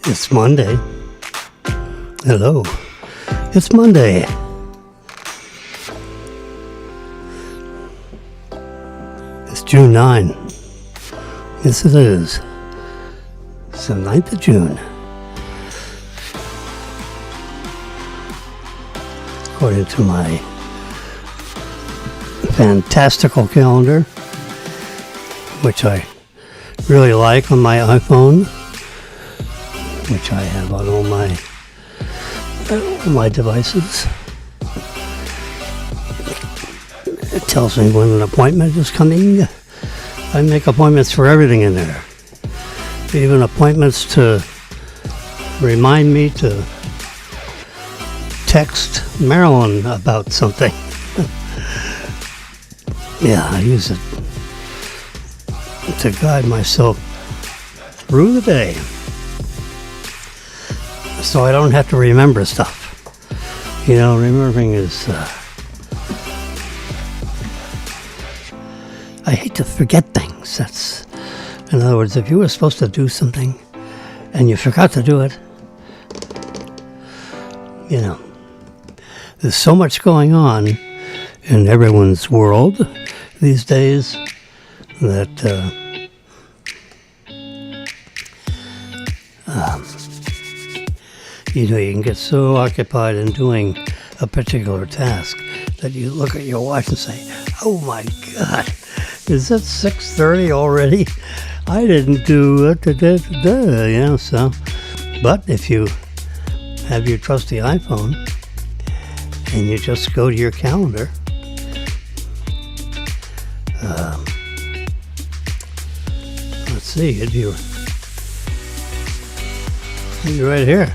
It's Monday. Hello. It's Monday. It's June 9. Yes, it is. It's the 9th of June. According to my fantastical calendar, which I really like on my iPhone, which I have on all my devices. It tells me when an appointment is coming. I make appointments for everything in there. Even appointments to remind me to text Marilyn about something. Yeah, I use it to guide myself through the day, so I don't have to remember stuff. You know, remembering is... I hate to forget things. That's, in other words, if you were supposed to do something and you forgot to do it, you know, there's so much going on in everyone's world these days that you know, you can get so occupied in doing a particular task that you look at your watch and say, oh my God, is it 6:30 already? I didn't do it, you know, so. But if you have your trusty iPhone and you just go to your calendar, let's see, it'd be right here.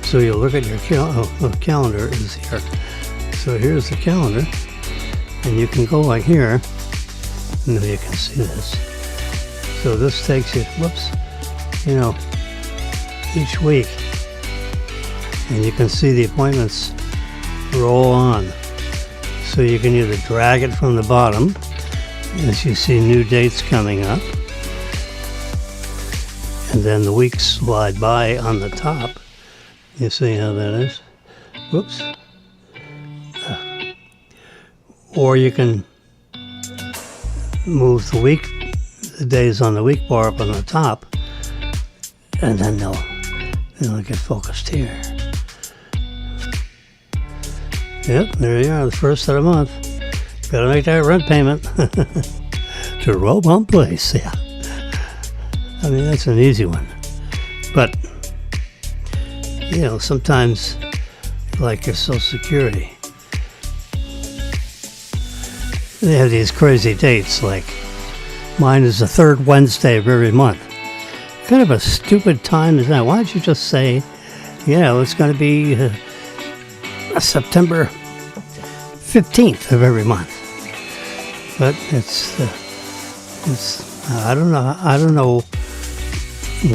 So you look at your calendar is here. So here's the calendar, and you can go like here. No, you can see this. So this takes you, you know, each week, and you can see the appointments roll on. So you can either drag it from the bottom as you see new dates coming up, and then the weeks slide by on the top. You see how that is? Whoops. Or you can move the days on the week bar up on the top, and then they'll get focused here. Yep, there you are, the first of the month. Gotta make that rent payment to Robump Place, yeah. I mean, that's an easy one. But you know, sometimes, like your Social Security, they have these crazy dates, like mine is the third Wednesday of every month. What kind of a stupid time is that? Why don't you just say, you know, it's going to be September 15th of every month? But it's I don't know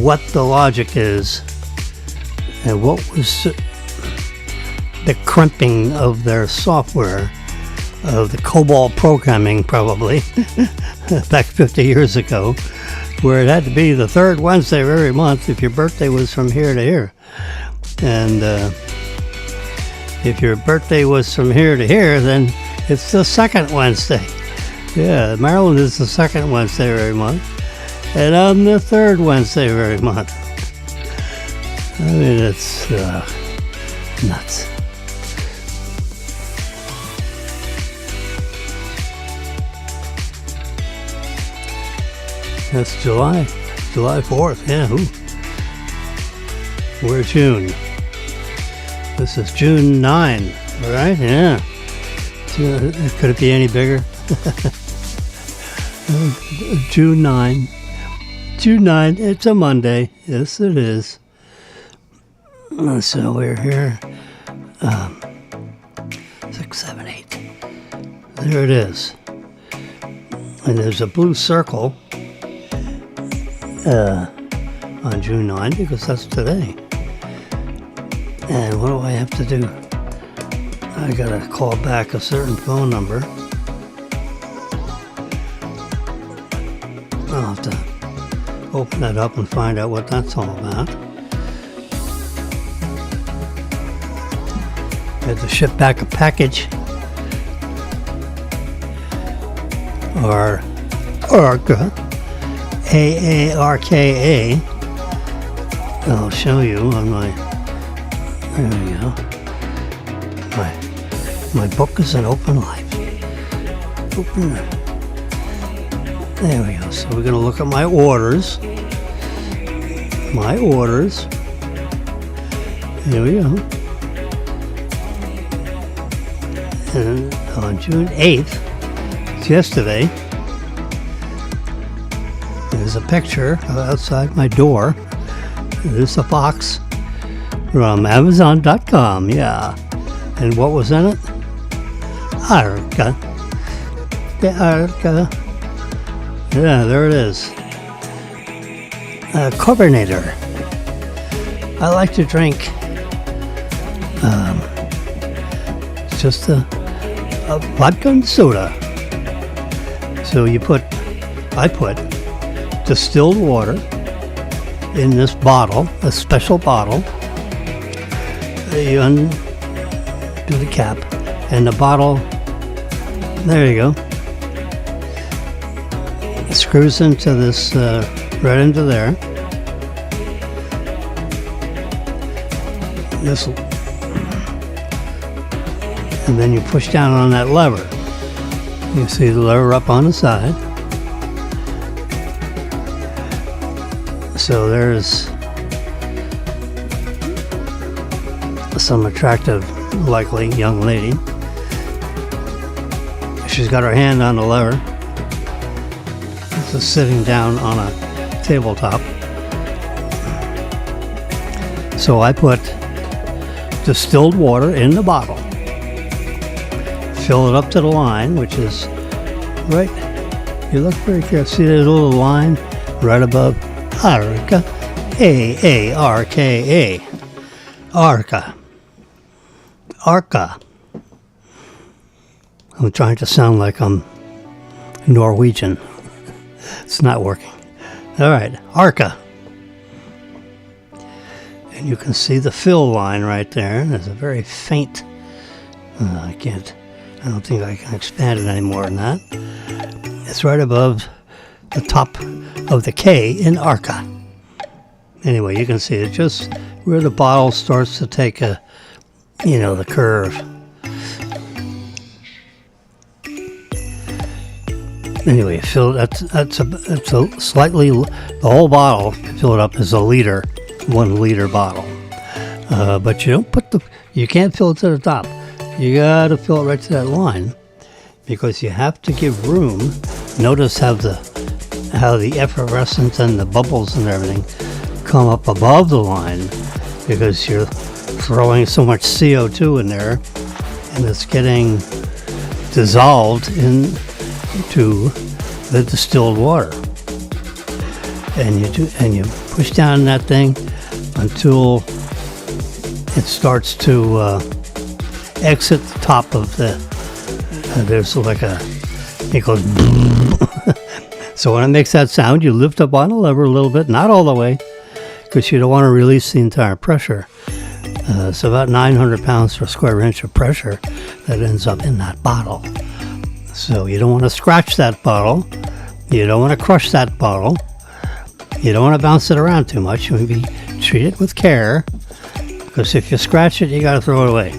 what the logic is. And what was the crimping of their software, of the COBOL programming probably, back 50 years ago, where it had to be the third Wednesday of every month if your birthday was from here to here. And if your birthday was from here to here, then it's the second Wednesday. Yeah, Maryland is the second Wednesday of every month, and I'm the third Wednesday of every month. I mean, it's nuts. That's July 4th, yeah. Ooh. We're June. This is June 9, all right? Yeah. Could it be any bigger? June 9. June 9, it's a Monday. Yes, it is. So we're here, 6, 7, 8. There it is. And there's a blue circle on June 9 because that's today. And what do I have to do? I gotta call back a certain phone number. I'll have to open that up and find out what that's all about. Had to ship back a package. Or Arca, Aarka. I'll show you on my. There we go. My book is an open life. Open. There we go. So we're gonna look at my orders. My orders. Here we go. And on June 8th, it's yesterday, there's a picture outside my door. There's a box from Amazon.com, yeah. And what was in it? Arca. The Arca. Yeah, there it is. A carbonator. I like to drink just a vodka and soda. So I put distilled water in this bottle, a special bottle. You undo the cap, and the bottle, there you go. It screws into this, right into there. This, and then you push down on that lever. You see the lever up on the side. So there's some attractive, likely young lady. She's got her hand on the lever. This is sitting down on a tabletop. So I put distilled water in the bottle. Fill it up to the line, which is right. You look very careful. See that little line right above Arca, Aarka, Arca, Arca. I'm trying to sound like I'm Norwegian. It's not working. All right, Arca. And you can see the fill line right there. There's a very faint. I don't think I can expand it any more than that. It's right above the top of the K in Arca. Anyway, you can see it just where the bottle starts to take a, the curve. Anyway, that's a slightly, the whole bottle, fill it up is a liter, 1 liter bottle. But you don't you can't fill it to the top. You gotta fill it right to that line because you have to give room. Notice how the effervescence and the bubbles and everything come up above the line because you're throwing so much CO2 in there and it's getting dissolved into the distilled water. And you push down that thing until it starts to exit the top of there's like it goes so when it makes that sound, you lift up on the lever a little bit, not all the way, because you don't want to release the entire pressure. It's about 900 pounds per square inch of pressure that ends up in that bottle. So you don't want to scratch that bottle. You don't want to crush that bottle. You don't want to bounce it around too much. Maybe treat it with care, because if you scratch it, you got to throw it away.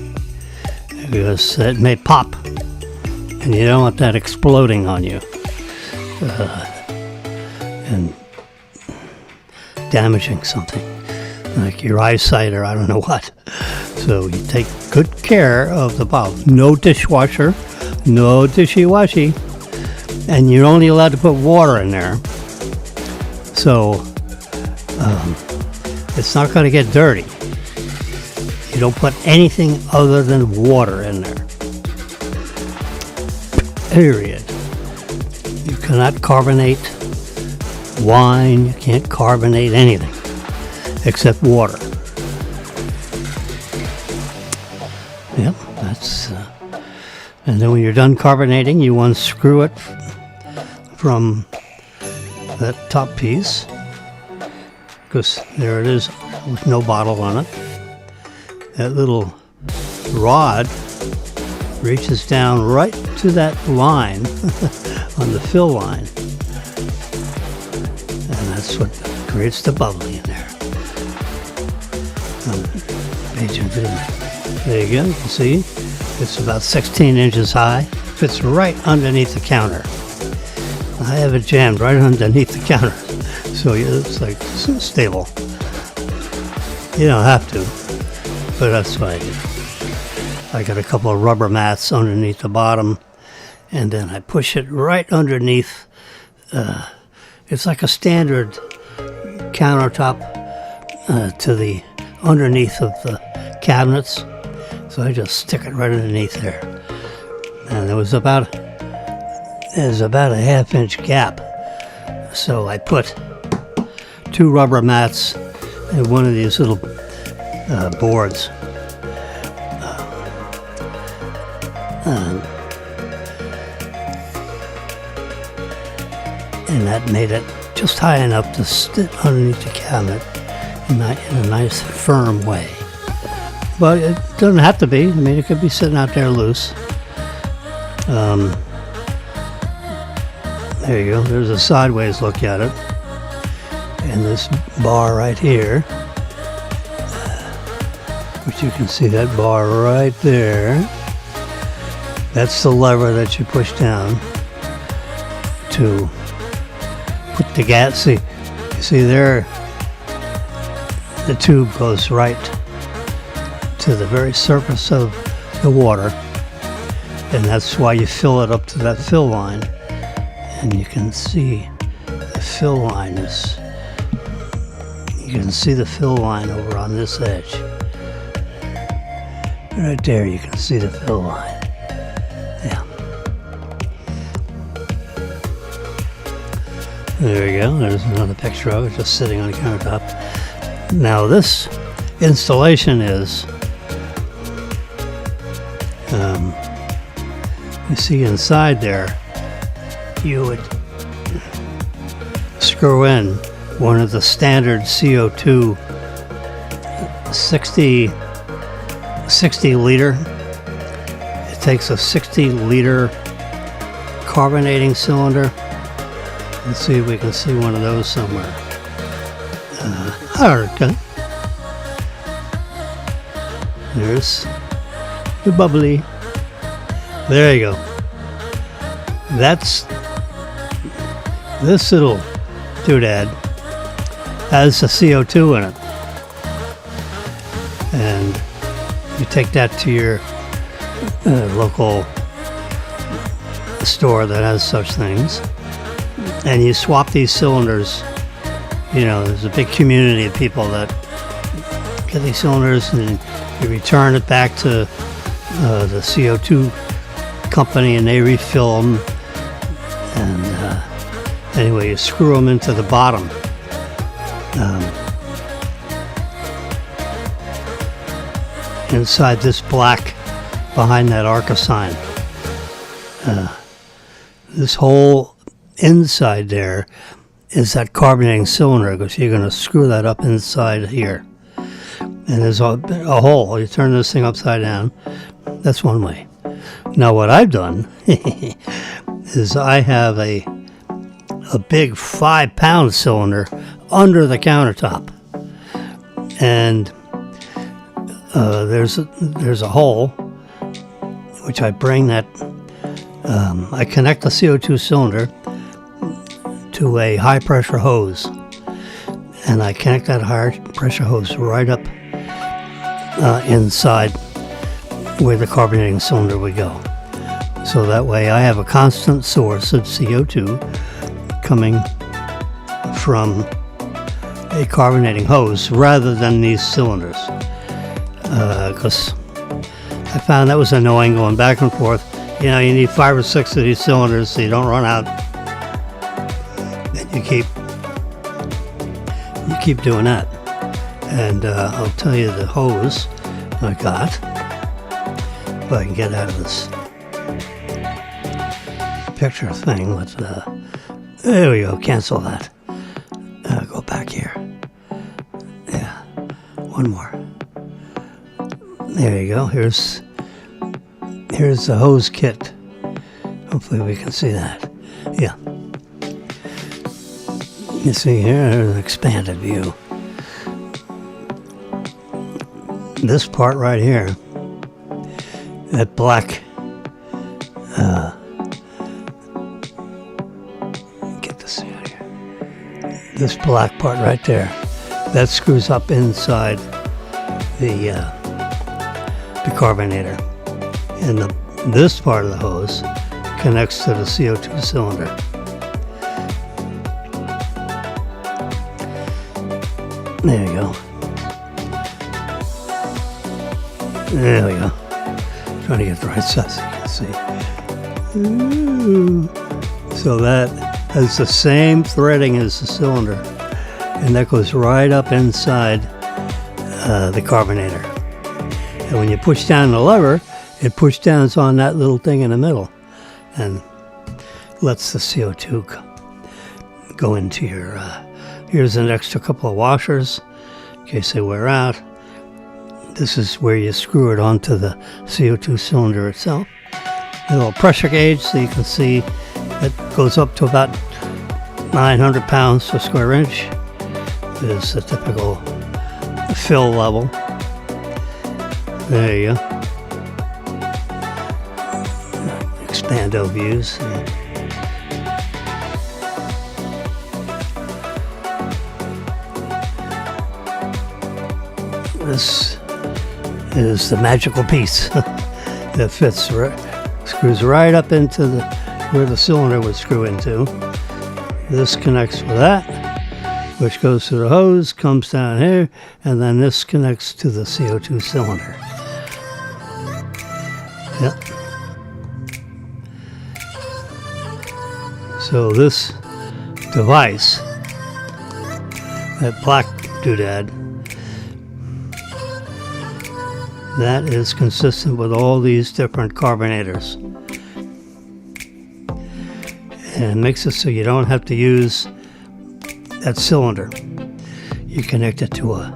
Because it may pop, and you don't want that exploding on you and damaging something like your eyesight or I don't know what. So you take good care of the bottle. No dishwasher, no dishy-washy, and you're only allowed to put water in there. So it's not going to get dirty. You don't put anything other than water in there. Period. You cannot carbonate wine. You can't carbonate anything except water. Yep, that's... and then when you're done carbonating, you unscrew it from that top piece, because there it is with no bottle on it. That little rod reaches down right to that line on the fill line, and that's what creates the bubbly in there. There you go. You see, it's about 16 inches high. Fits right underneath the counter. I have it jammed right underneath the counter, so it's like stable. You don't have to, but that's what I do. I got a couple of rubber mats underneath the bottom, and then I push it right underneath. It's like a standard countertop to the underneath of the cabinets, so I just stick it right underneath there. And there's about a half-inch gap, so I put 2 rubber mats and one of these little boards. And that made it just high enough to sit underneath the cabinet in a nice firm way. But it doesn't have to be. I mean, it could be sitting out there loose. There you go. There's a sideways look at it. And this bar right here, which you can see that bar right there. That's the lever that you push down to put the gas. See there, the tube goes right to the very surface of the water, and that's why you fill it up to that fill line. And you can see the fill line over on this edge. Right there, you can see the fill line. Yeah. There you go. There's another picture of it just sitting on the countertop. Now this installation is, you see inside there, you would screw in one of the standard CO2 60 liter. It takes a 60 liter carbonating cylinder. Let's see if we can see one of those somewhere. Okay. There's the bubbly. There you go. That's this little doodad has the CO2 in it, and you take that to your local store that has such things, and you swap these cylinders. You know, there's a big community of people that get these cylinders, and you return it back to the CO2 company, and they refill them. And anyway, you screw them into the bottom. Inside this black, behind that Arca sign. This whole inside there is that carbonating cylinder, because you're going to screw that up inside here. And there's a hole. You turn this thing upside down. That's one way. Now what I've done is I have a big 5-pound cylinder under the countertop, and there's a hole which I bring that I connect the CO2 cylinder to a high pressure hose, and I connect that high pressure hose right up inside where the carbonating cylinder would go. So that way I have a constant source of CO2 coming from a carbonating hose rather than these cylinders. Because I found that was annoying going back and forth. You know, you need 5 or 6 of these cylinders so you don't run out. And you keep doing that. And I'll tell you the hose I got, if I can get out of this picture thing with There we go. Cancel that. Go back here. Yeah. One more. There you go. Here's the hose kit. Hopefully we can see that. Yeah. You see here, there's an expanded view. This part right here, that black, get this out here. This black part right there, that screws up inside the carbonator. And this part of the hose connects to the CO2 cylinder. There you go. There we go. Trying to get the right size so you can see. Ooh. So that has the same threading as the cylinder, and that goes right up inside the carbonator. And when you push down the lever, it pushes down on that little thing in the middle and lets the CO2 go into your... here's an extra couple of washers in case they wear out. This is where you screw it onto the CO2 cylinder itself. A little pressure gauge so you can see it goes up to about 900 pounds per square inch. Is the typical fill level. There you go. Expando views. This is the magical piece that fits screws right up into where the cylinder would screw into. This connects with that, which goes to the hose, comes down here, and then this connects to the CO2 cylinder. Yep. So this device, that black doodad, that is consistent with all these different carbonators. And it makes it so you don't have to use that cylinder. You connect it to a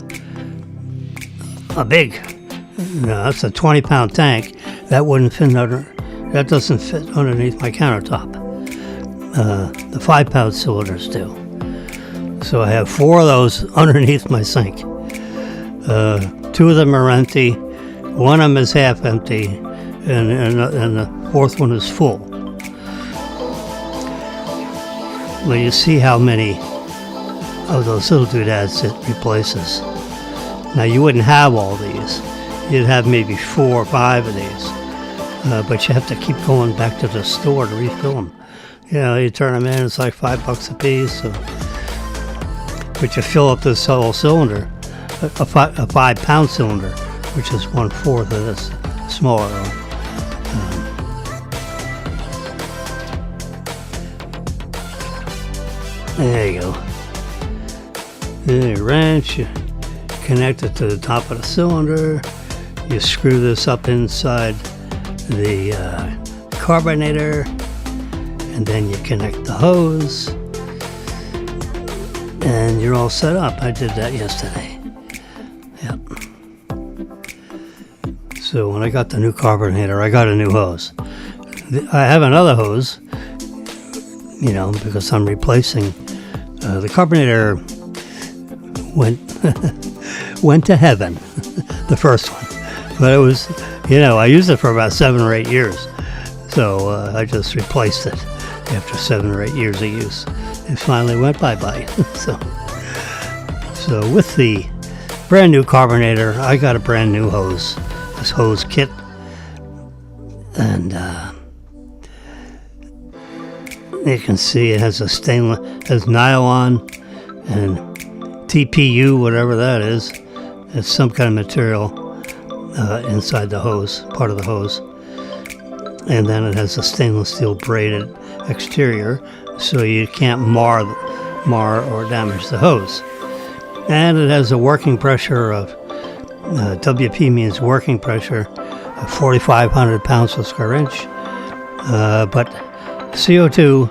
big, that's a 20-pound tank. That wouldn't fit that doesn't fit underneath my countertop. The 5-pound cylinders do. So I have 4 of those underneath my sink. 2 of them are empty. One of them is half empty, and the 4th one is full. Well, you see how many of those little doodads it replaces. Now, you wouldn't have all these. You'd have maybe 4 or 5 of these. But you have to keep going back to the store to refill them. You turn them in, it's like $5 a piece. So. But you fill up this whole cylinder, a 5-pound cylinder, which is 1/4 of this smaller one. There you go. Then you wrench, you connect it to the top of the cylinder. You screw this up inside the carbonator, and then you connect the hose, and you're all set up. I did that yesterday. Yep. So when I got the new carbonator, I got a new hose. I have another hose, because I'm replacing the carbonator went to heaven, the first one. But it was, I used it for about 7 or 8 years. So I just replaced it after 7 or 8 years of use. It finally went bye-bye. So with the brand new carbonator, I got a brand new hose. This hose kit. And you can see it has has nylon and TPU, whatever that is. It's some kind of material inside the hose, part of the hose. And then it has a stainless steel braided exterior, so you can't mar or damage the hose. And it has a working pressure of, WP means working pressure, of 4,500 pounds per square inch. But CO2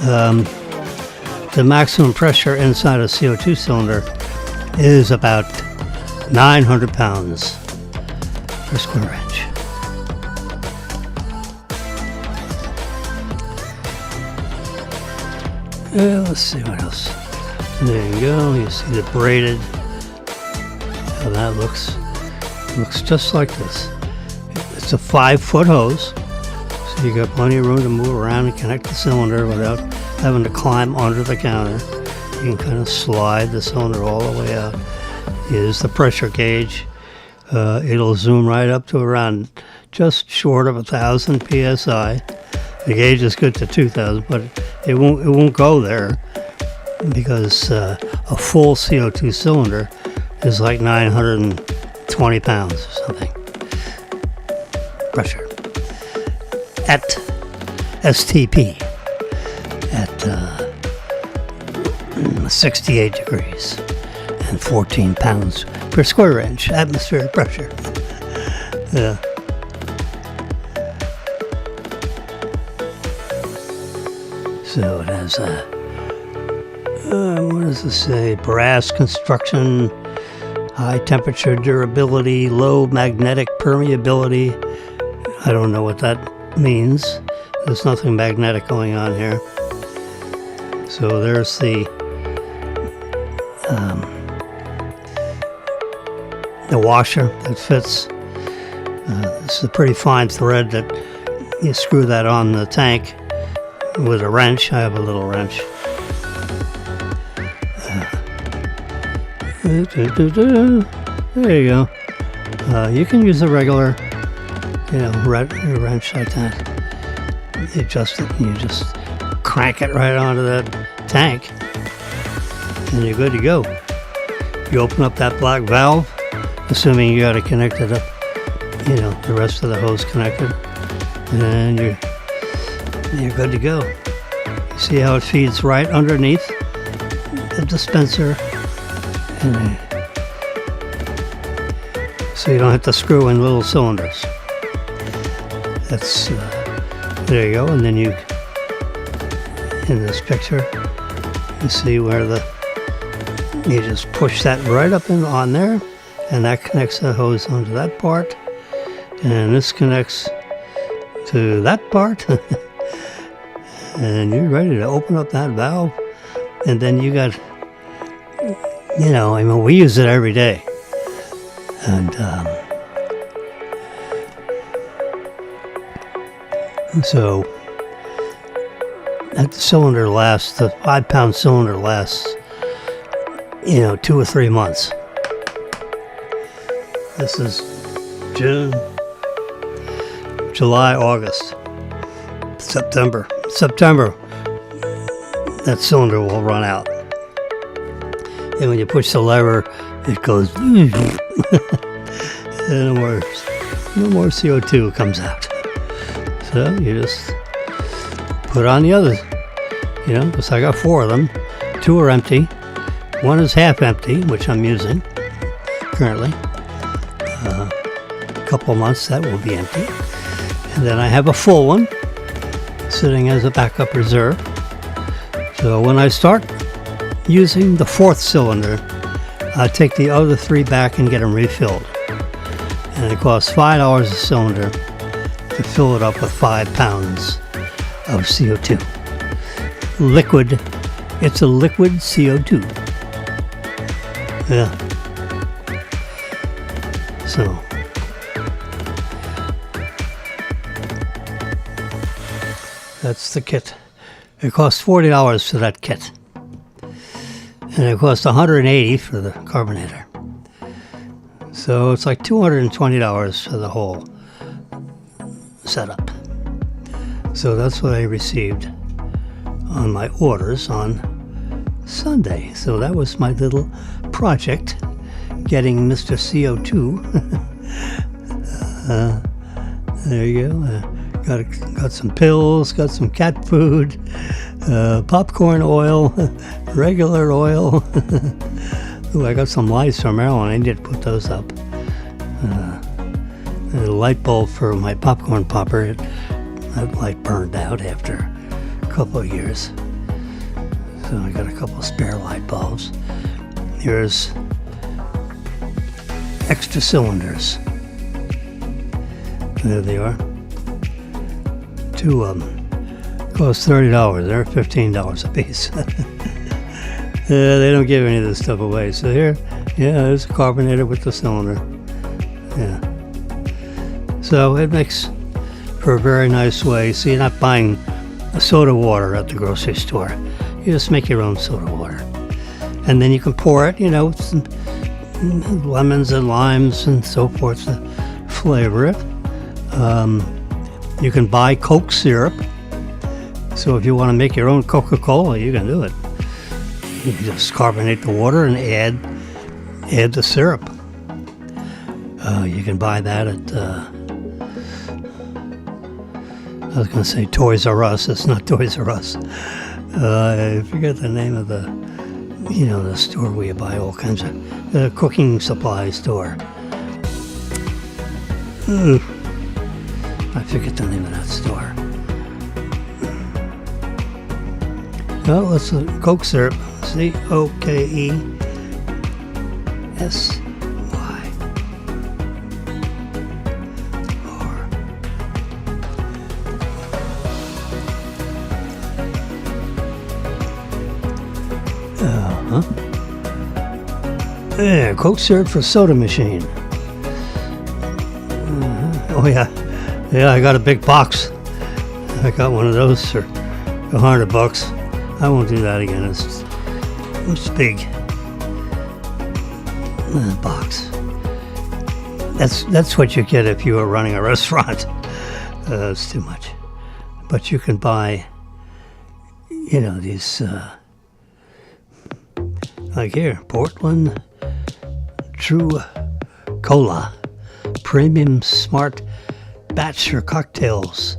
The maximum pressure inside a CO2 cylinder is about 900 pounds per square inch. Let's see what else. There you go. You see the braided. How that looks. It looks just like this. It's a 5-foot hose, so you got plenty of room to move around and connect the cylinder without having to climb under the counter. You can kind of slide the cylinder all the way out. Here's the pressure gauge. It'll zoom right up to around just short of 1,000 psi. The gauge is good to 2,000, but it won't go there because a full CO2 cylinder is like 920 pounds or something. Pressure at STP at 68 degrees and 14 pounds per square inch atmospheric pressure. Yeah. So it has what does it say? Brass construction, high temperature durability, low magnetic permeability. I don't know what that means. There's nothing magnetic going on here. So there's the washer that fits. This is a pretty fine thread that you screw that on the tank with a wrench. I have a little wrench. There you go. You can use a regular, wrench like that. You adjust it and you just crank it right onto that tank, and you're good to go. You open up that black valve, assuming you got it connected up, the rest of the hose connected, and you're good to go. You see how it feeds right underneath the dispenser, and so you don't have to screw in little cylinders. That's there you go. And then in this picture, you see where you just push that right up on there, and that connects the hose onto that part, and this connects to that part. And you're ready to open up that valve, and then you got, we use it every day, and so that cylinder lasts, the 5-pound cylinder lasts, 2 or 3 months. This is June, July, August, September, that cylinder will run out. And when you push the lever, it goes, and no more CO2 comes out. So you just put on the others, because I got 4 of them. 2 are empty. 1 is half empty, which I'm using currently. A couple of months that will be empty. And then I have a full one sitting as a backup reserve. So when I start using the 4th cylinder, I take the other 3 back and get them refilled. And it costs $5 a cylinder to fill it up with 5 pounds of CO2. Liquid. It's a liquid CO2. Yeah. So that's the kit. It costs $40 for that kit, and it costs $180 for the carbonator. So it's like $220 for the whole setup. So that's what I received on my orders on Sunday. So that was my little project, getting Mr. CO2. There you go. Got some pills, got some cat food, popcorn oil, regular oil. Ooh, I got some lights from Maryland. I need to put those up. A light bulb for my popcorn popper. That light burned out after a couple of years. So I got a couple of spare light bulbs. Here's extra cylinders. There they are. 2 of them. Cost $30. They're $15 a piece. They don't give any of this stuff away. So here, there's a carbonator with the cylinder. Yeah. So it makes for a very nice way. So you're not buying a soda water at the grocery store. You just make your own soda water. And then you can pour it, with some lemons and limes and so forth to flavor it. You can buy Coke syrup. So if you want to make your own Coca-Cola, you can do it. You can just carbonate the water and add the syrup. You can buy that at, I was going to say Toys R Us. It's not Toys R Us. I forget the name of the store where you buy all kinds of cooking supply store. I forget the name of that store. Well, let's Coke syrup. COKESY. Yeah, Coke syrup for soda machine. Oh yeah, I got a big box. I got one of those for $100. I won't do that again. It's big box. That's what you get if you were running a restaurant. It's too much. But you can buy, these. Like here, Portland True Cola, Premium Smart Batch for cocktails,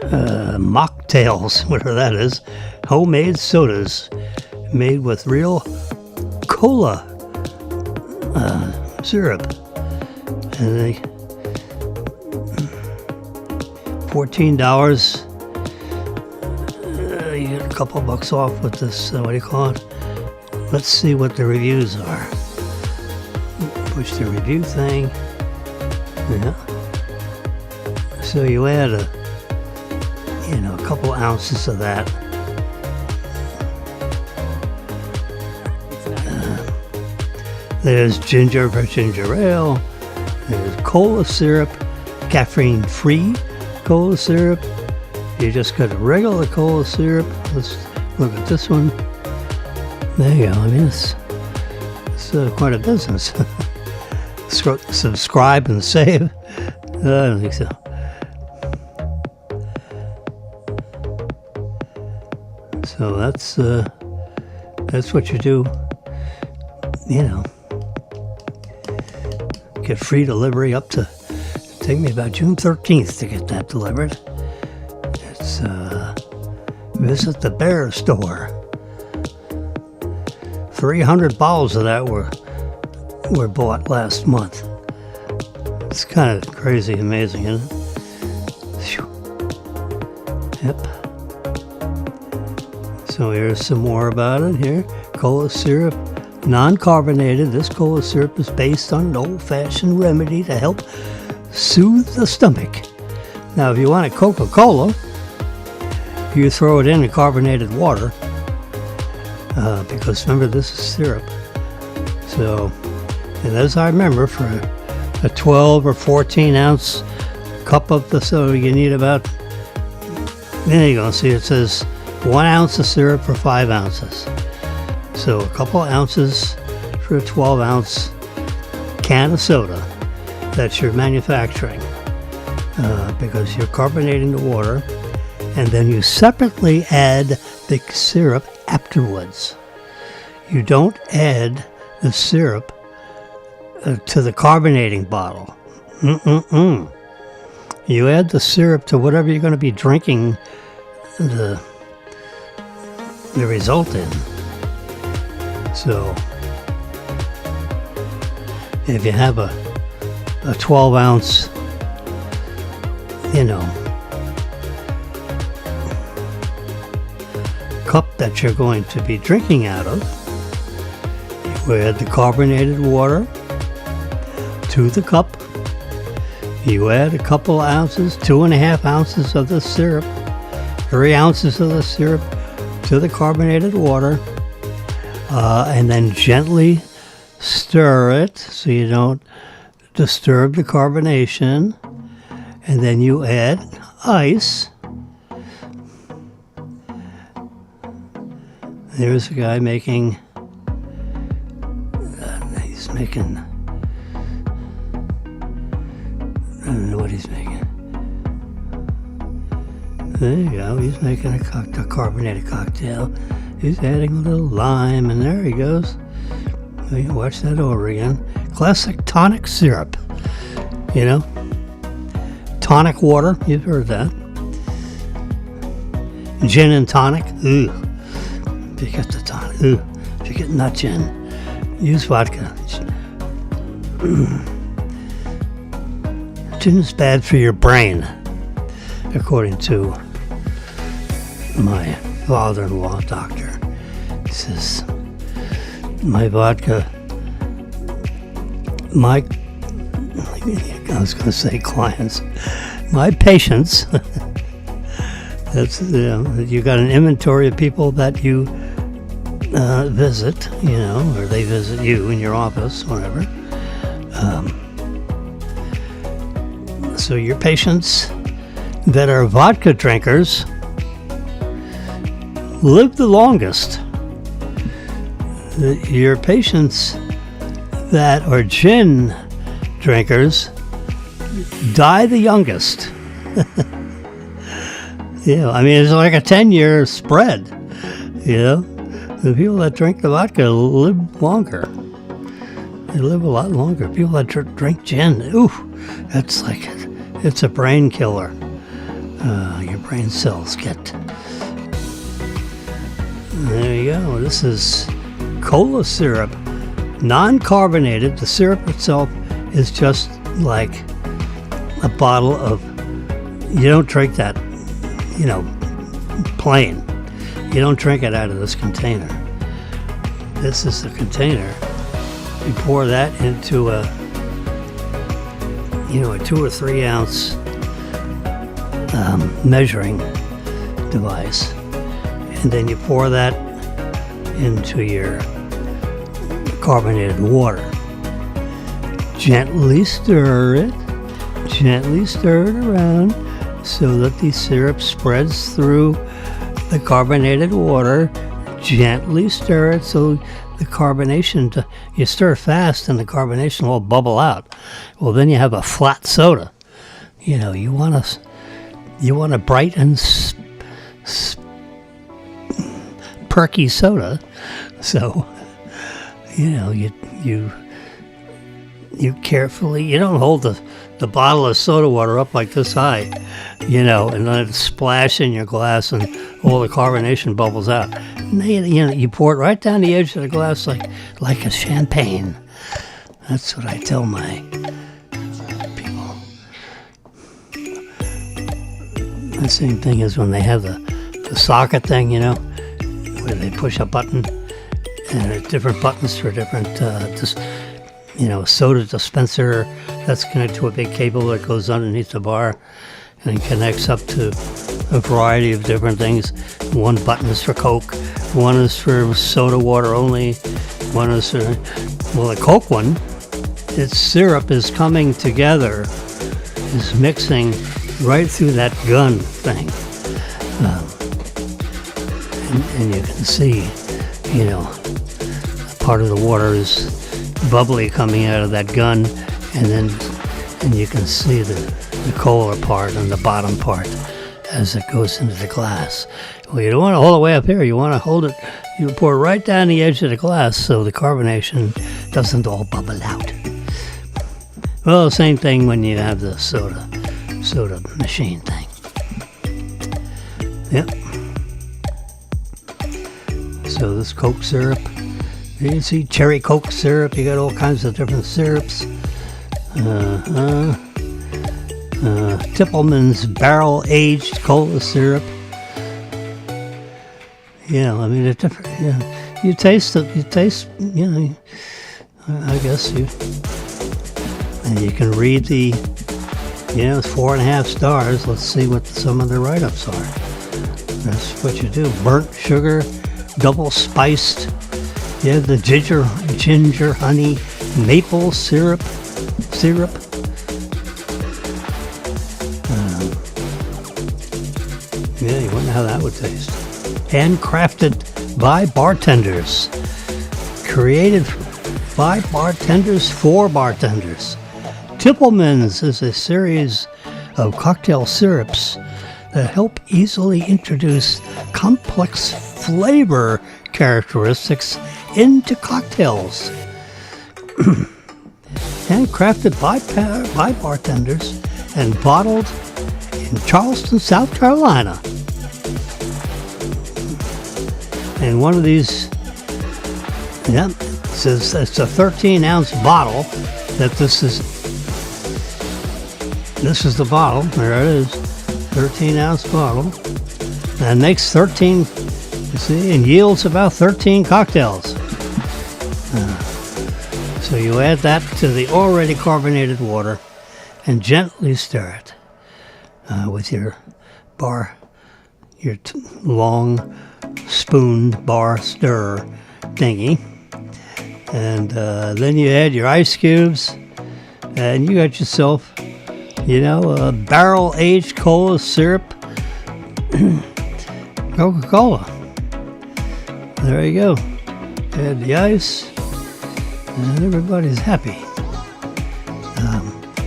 mocktails, whatever that is, homemade sodas made with real cola syrup, and they $14. You get a couple bucks off with this. What do you call it? Let's see what the reviews are. Push the review thing. Yeah. So you add a couple ounces of that. There's ginger for ginger ale. There's cola syrup, caffeine-free cola syrup. You just got a regular cola syrup. Let's look at this one. There you go. I mean, it's quite a business. Subscribe and save. I don't think so. So that's what you do. Get free delivery up to. Take me about June 13th to get that delivered. It's visit the Bear store. 300 bottles of that were bought last month. It's kind of crazy, amazing, isn't it? Yep. So here's some more about it here. Cola syrup, non-carbonated. This cola syrup is based on an old-fashioned remedy to help soothe the stomach. Now, if you want a Coca-Cola, you throw it in carbonated water. Because remember, this is syrup. So, and as I remember, for a 12 or 14 ounce cup of the soda, you need about, there you go, see it says 1 ounce of syrup for 5 ounces. So a couple ounces for a 12 ounce can of soda that you're manufacturing, because you're carbonating the water, and then you separately add the syrup afterwards. You don't add the syrup to the carbonating bottle. You add the syrup to whatever you're going to be drinking the result in. So if you have a 12 ounce, cup that you're going to be drinking out of, you add the carbonated water to the cup. You add a couple ounces, 2.5 ounces of the syrup, 3 ounces of the syrup to the carbonated water, and then gently stir it so you don't disturb the carbonation. And then you add ice. There's a guy making, he's making, I don't know what he's making. There you go, he's making a carbonated cocktail. He's adding a little lime, and there he goes. You can watch that over again. Classic tonic syrup, you know. Tonic water, you've heard that. Gin and tonic, ooh. If you get the tonic, ooh. If you get nut gin, use vodka. Gin is bad for your brain, according to my father-in-law doctor. He says, my vodka, I was going to say clients, my patients, that's, you got an inventory of people that you visit, you know, or they visit you in your office, whatever. So your patients that are vodka drinkers live the longest. Your patients that are gin drinkers die the youngest. Yeah, I mean, it's like a 10-year spread. You know, the people that drink the vodka live longer. They live a lot longer. People that drink gin, ooh, that's like it's a brain killer. Your brain cells get. There you go. This is cola syrup, non-carbonated. The syrup itself is just like a bottle of. You don't drink that, you know, plain. You don't drink it out of this container. This is the container. You pour that into a 2 or 3 ounce measuring device, and then you pour that into your carbonated water. Gently stir it around so that the syrup spreads through the carbonated water. Gently stir it so the carbonation, you stir fast and the carbonation will bubble out. Well, then you have a flat soda. You know, you want a bright and perky soda. So, you know, you carefully, you don't hold the bottle of soda water up like this high, you know, and let it splash in your glass and all the carbonation bubbles out. And then, you pour it right down the edge of the glass like a champagne. That's what I tell my people. The same thing as when they have the socket thing, you know, where they push a button, and there's different buttons for different, soda dispenser that's connected to a big cable that goes underneath the bar and connects up to a variety of different things. One button is for Coke, one is for soda water only, one is for, well, the Coke one, its syrup is coming together, is mixing right through that gun thing. And you can see, you know, part of the water is bubbly coming out of that gun, and you can see the cola part and the bottom part as it goes into the glass. Well, you don't want to hold it way up here. You want to hold it, you pour it right down the edge of the glass so the carbonation doesn't all bubble out. Well, same thing when you have the soda machine thing. Yep. So this Coke syrup, you can see cherry Coke syrup, you got all kinds of different syrups. Tippelman's barrel-aged cola syrup. I mean, it's different. You taste it. You taste. I guess and you can read the. It's 4.5 stars. Let's see what some of the write-ups are. That's what you do. Burnt sugar, double spiced. The ginger, honey, maple syrup. You wonder how that would taste. Handcrafted by bartenders. Created by bartenders for bartenders. Tippelman's is a series of cocktail syrups that help easily introduce complex flavor characteristics into cocktails. Handcrafted by bartenders and bottled in Charleston, South Carolina. And one of these, it says it's a 13-ounce bottle. That this is the bottle. There it is, 13-ounce bottle, and makes 13. You see, and yields about 13 cocktails. So you add that to the already carbonated water, and gently stir it with your long spoon bar stir thingy. And then you add your ice cubes, and you got yourself, a barrel-aged cola syrup, Coca-Cola. There you go. Add the ice, and everybody's happy.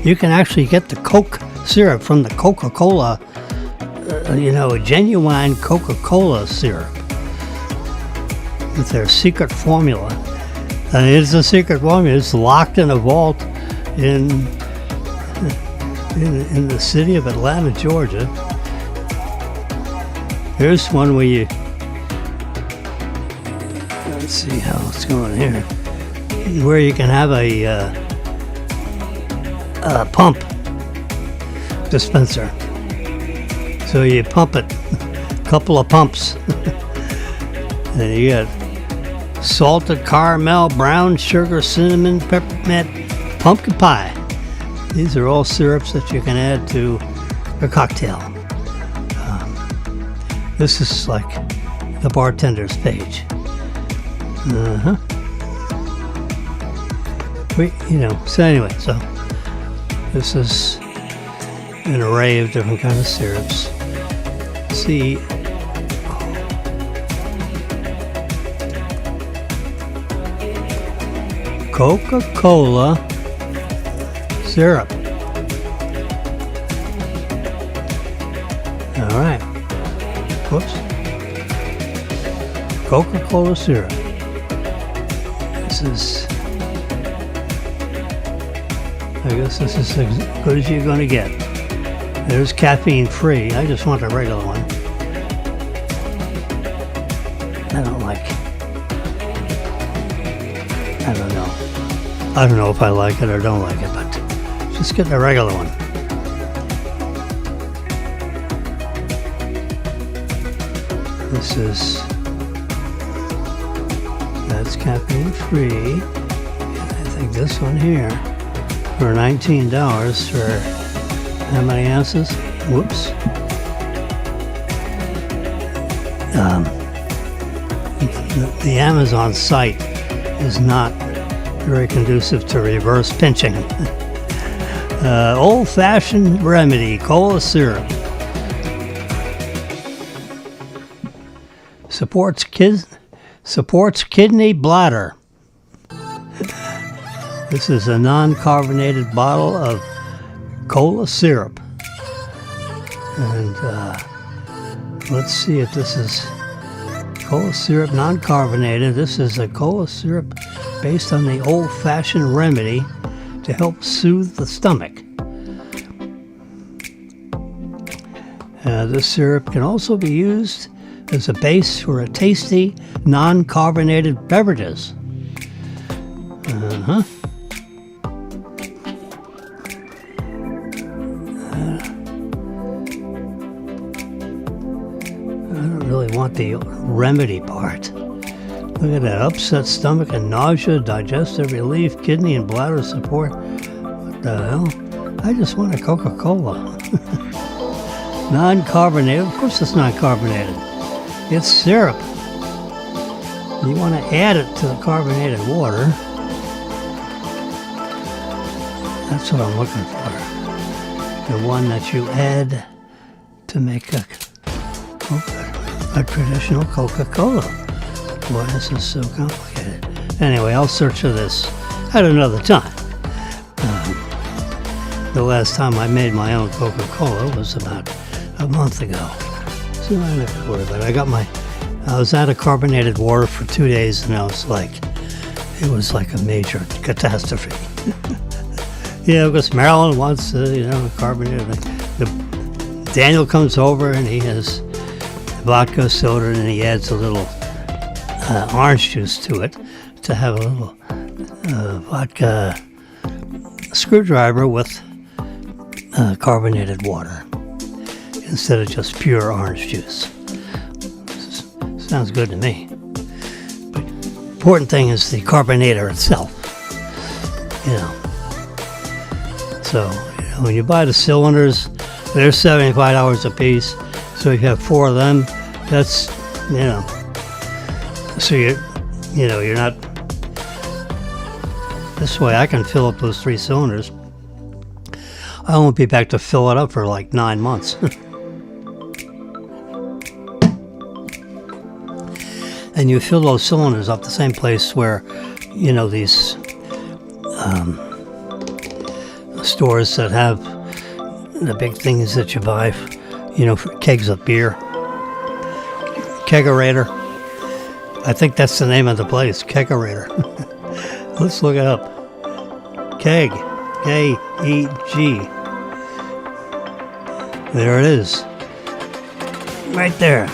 You can actually get the Coke syrup from the Coca-Cola, a genuine Coca-Cola syrup with their secret formula. It's a secret formula. It's locked in a vault in the city of Atlanta, Georgia. Here's one where you. Let's see how it's going here. Where you can have a pump dispenser. So you pump it, a couple of pumps. And you got salted caramel, brown sugar, cinnamon, peppermint, pumpkin pie. These are all syrups that you can add to a cocktail. This is like the bartender's page. So anyway, so this is an array of different kinds of syrups. See, Coca-Cola syrup. All right. Whoops. Coca-Cola syrup. This is, I guess this is as good as you're going to get. There's caffeine free. I just want the regular one. I don't know if I like it or don't like it, but just get the regular one. That's caffeine free. And I think this one here for $19 for how many ounces? Whoops. The Amazon site is not very conducive to reverse pinching. Old-fashioned remedy, cola syrup. Supports kidney bladder. This is a non-carbonated bottle of cola syrup. And let's see if this is cola syrup non-carbonated. This is a cola syrup based on the old-fashioned remedy to help soothe the stomach. This syrup can also be used as a base for a tasty, non-carbonated beverages. I don't really want the remedy part. Look at that. Upset stomach and nausea, digestive relief, kidney and bladder support. What the hell? I just want a Coca-Cola. Non-carbonated. Of course it's not carbonated. It's syrup. You want to add it to the carbonated water. That's what I'm looking for. The one that you add to make a traditional Coca-Cola. Why is this so complicated? Anyway, I'll search for this at another time. The last time I made my own Coca-Cola was about a month ago. So I never worry about it. I was out of carbonated water for 2 days, and it was like a major catastrophe. Yeah, because Marilyn wants, carbonated. Daniel comes over and he has vodka soda, and he adds a little orange juice to it to have a little vodka screwdriver with carbonated water instead of just pure orange juice. Sounds good to me. But important thing is the carbonator itself. So when you buy the cylinders, they're $75 a piece. So you have 4 of them. That's so you're not. This way I can fill up those 3 cylinders. I won't be back to fill it up for like 9 months. And you fill those cylinders up the same place where, these stores that have the big things that you buy, for kegs of beer. Kegerator. I think that's the name of the place, Kegerator. Let's look it up. Keg. K-E-G. There it is. Right there.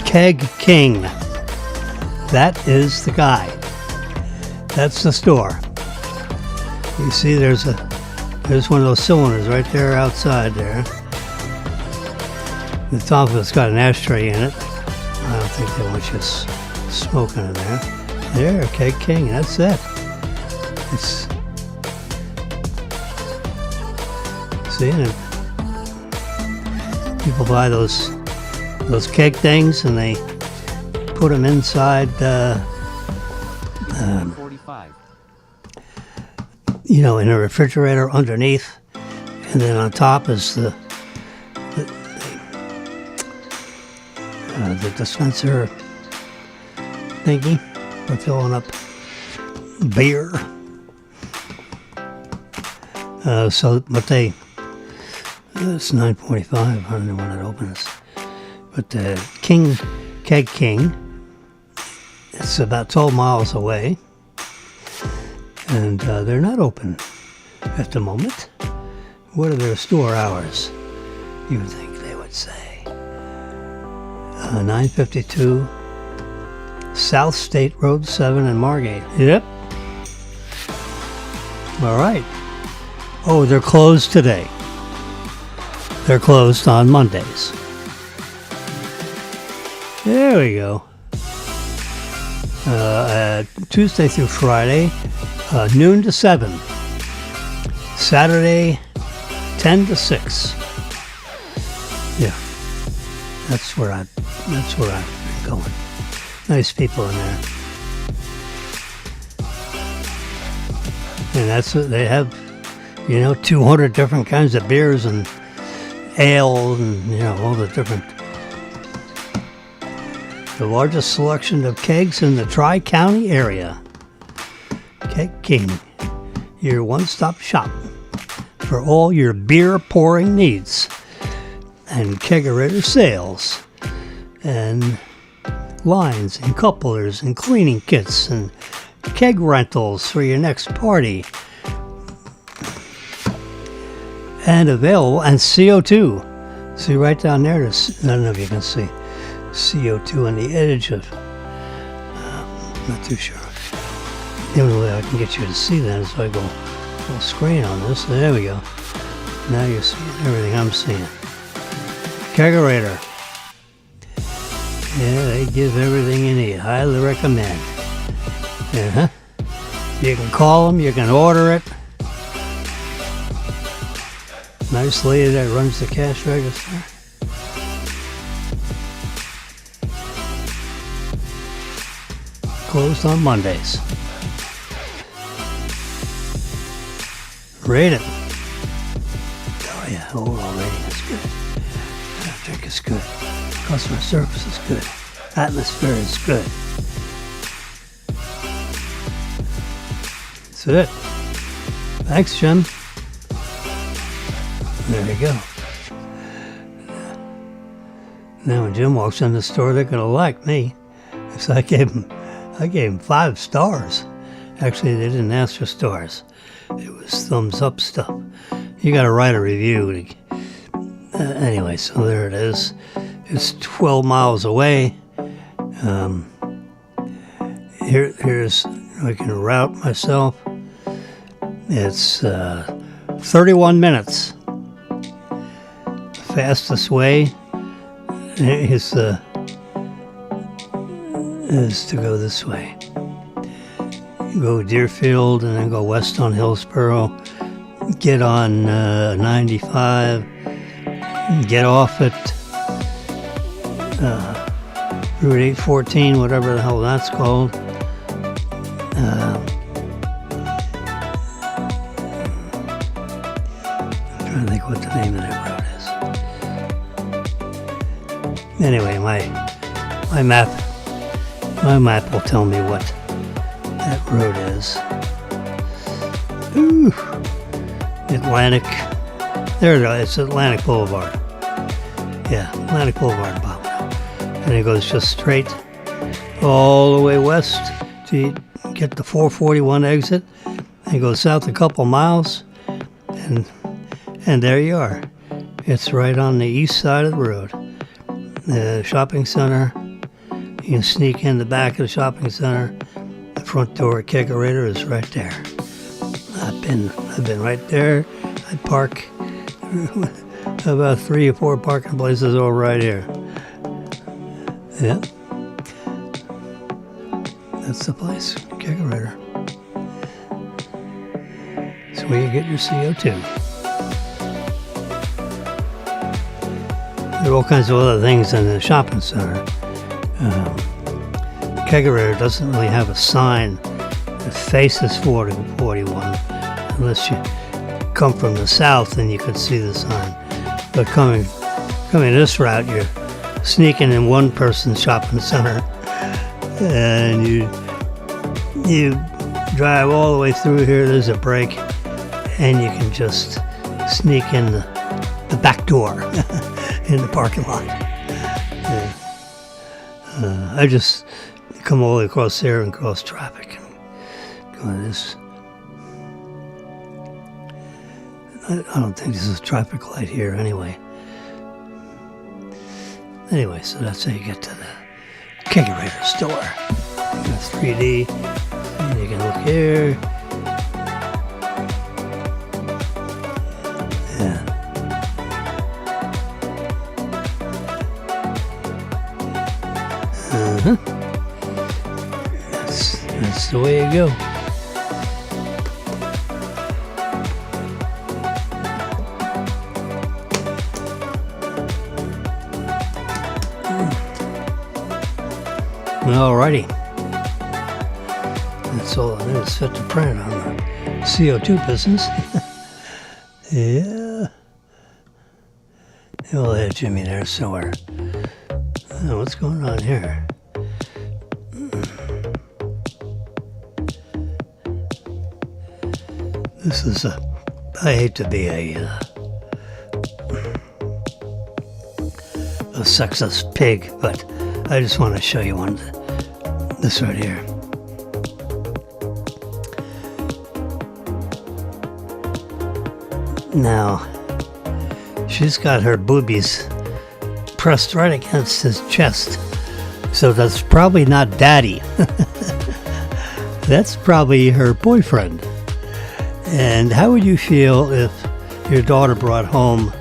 Keg King. That is the guy. That's the store. You see there's one of those cylinders right there outside there. The top of it's got an ashtray in it. I don't think they want you smoking in there. There, Keg King, that's it. See it? People buy those keg things and they put them inside, in a refrigerator underneath, and then on top is the dispenser thingy for filling up beer. It's 9:45. I don't know when it opens. But the Keg King, it's about 12 miles away, and they're not open at the moment. What are their store hours? You would think they would say. 952 South State Road 7 in Margate. Yep. All right. Oh, they're closed today. They're closed on Mondays. There we go. Tuesday through Friday, noon to 7. Saturday, 10 to 6. Yeah, that's where I've been going. Nice people in there. And that's what they have, 200 different kinds of beers and ale and, all the different. The largest selection of kegs in the Tri-County area. Keg King, your one-stop shop for all your beer pouring needs and kegerator sales and lines and couplers and cleaning kits and keg rentals for your next party. And available, and CO2. See right down there, I don't know if you can see CO2 on the edge of, not too sure. The only way I can get you to see that is if I go full screen on this. There we go. Now you're seeing everything I'm seeing. Kegerator. Yeah, they give everything you need. Highly recommend. Uh-huh. You can call them, you can order it. Nice lady that runs the cash register. Closed on Mondays. Rate it. Oh yeah, overall rating is good. Drink is good. Customer service is good. Atmosphere is good. That's it. Thanks, Jim. There you go. Now when Jim walks in the store, they're gonna like me. So I gave him 5 stars. Actually, they didn't ask for stars. It was thumbs up stuff. You got to write a review. Anyway, so there it is. It's 12 miles away. Here's I can route myself. It's 31 minutes. Fastest way is to go this way. Go Deerfield and then go west on Hillsborough. Get on 95. Get off at Route 814, whatever the hell that's called. I'm trying to think what the name of that road is. Anyway, my map will tell me what that road is. Ooh, Atlantic. There it is. It's Atlantic Boulevard. Yeah, Atlantic Boulevard, Bob. And it goes just straight all the way west to get the 441 exit. And go south a couple miles, and there you are. It's right on the east side of the road. The shopping center. You can sneak in the back of the shopping center. The front door at Kegerator is right there. I've been right there. I park about 3 or 4 parking places all right here. Yeah. That's the place, Kegerator. That's where you get your CO2. There are all kinds of other things in the shopping center. Kegerator doesn't really have a sign that faces 4041 unless you come from the south and you can see the sign. But coming this route, you're sneaking in one person's shopping center and you drive all the way through here. There's a break and you can just sneak in the back door in the parking lot. I just come all the way across there and cross traffic and go to this. I don't think this is a traffic light here anyway. Anyway, so that's how you get to the Kegerator store. That's 3D. And you can look here. Yeah. Uh-huh. That's the way you go. Alrighty. That's all it is, fit to print on the CO2 business. Yeah. We'll have Jimmy there somewhere. Oh, what's going on here? This is I hate to be a sexist pig, but I just want to show you this right here. Now, she's got her boobies pressed right against his chest. So that's probably not daddy. That's probably her boyfriend. And how would you feel if your daughter brought home,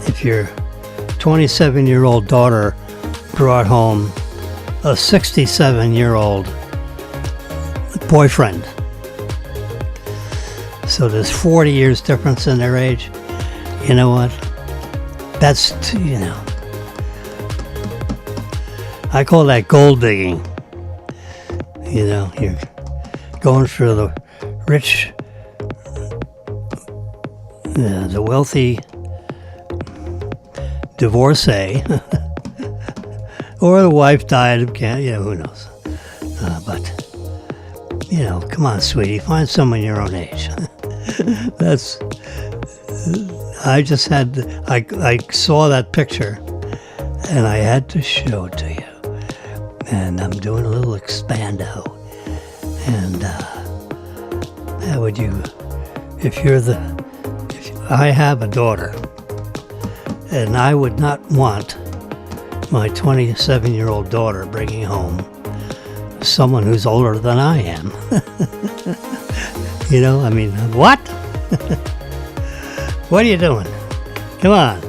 if your 27-year-old daughter brought home a 67-year-old boyfriend. So there's 40 years difference in their age. You know what? That's, I call that gold digging. You're going for the rich, the wealthy divorcee, or the wife died of cancer, who knows. But, come on, sweetie, find someone your own age. I saw that picture, and I had to show it to you. And I'm doing a little expando. And how would you, if I have a daughter, and I would not want my 27-year-old daughter bringing home someone who's older than I am. What? What are you doing? Come on.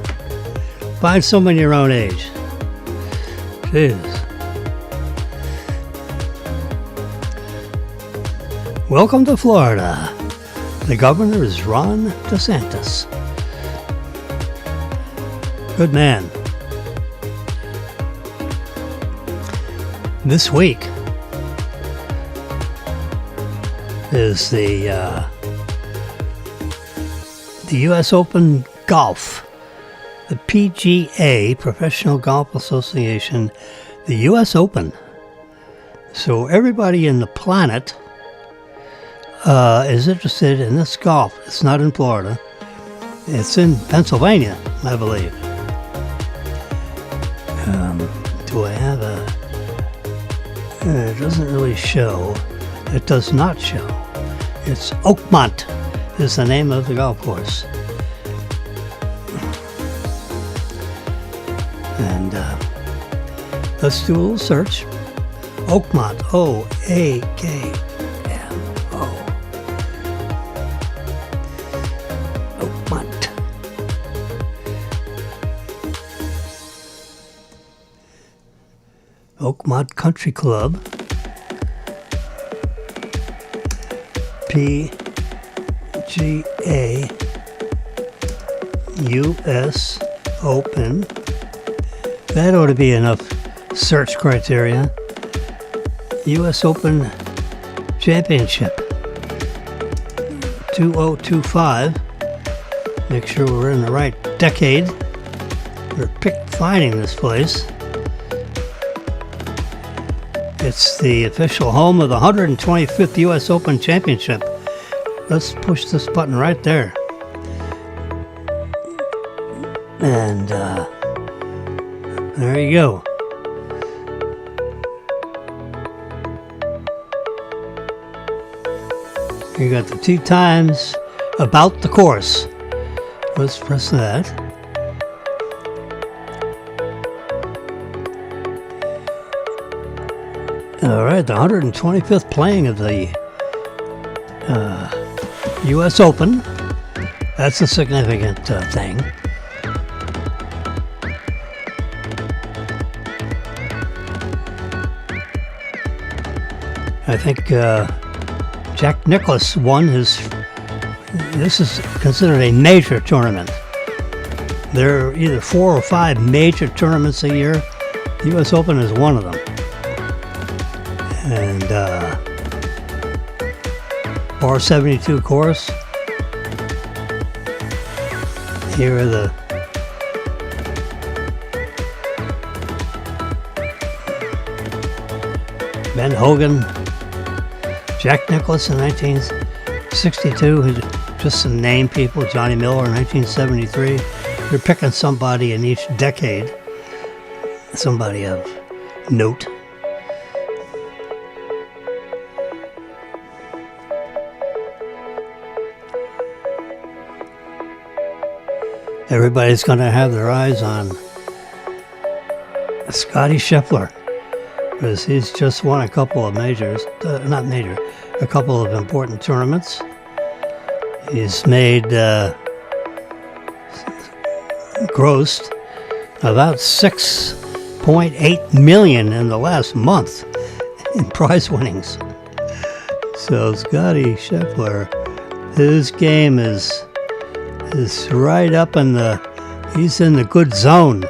Find someone your own age. Jeez. Welcome to Florida. The governor is Ron DeSantis. Good man. This week is the U.S. Open Golf, the PGA, Professional Golf Association, the U.S. Open. So everybody in the planet is interested in this golf. It's not in Florida. It's in Pennsylvania, I believe. Do I have it doesn't really show. It does not show. It's Oakmont is the name of the golf course. And let's do a little search. Oakmont, O-A-K-M-O. Oakmont. Oakmont Country Club. PGA US Open. That ought to be enough search criteria. US Open Championship 2025. Make sure we're in the right decade. We're finding this place. It's the official home of the 125th U.S. Open Championship. Let's push this button right there. And there you go. You got the 2 times about the course. Let's press that. All right, the 125th playing of the U.S. Open. That's a significant thing. I think Jack Nicklaus won his. This is considered a major tournament. There are either 4 or 5 major tournaments a year. The U.S. Open is one of them. And Par 72 course. Here are the Ben Hogan, Jack Nicklaus in 1962, just some name people, Johnny Miller in 1973. They're picking somebody in each decade, somebody of note. Everybody's going to have their eyes on Scotty Scheffler, because he's just won a couple of majors, a couple of important tournaments. He's made grossed about $6 $6.8 million in the last month in prize winnings. So Scotty Scheffler, his game is right up in he's in the good zone,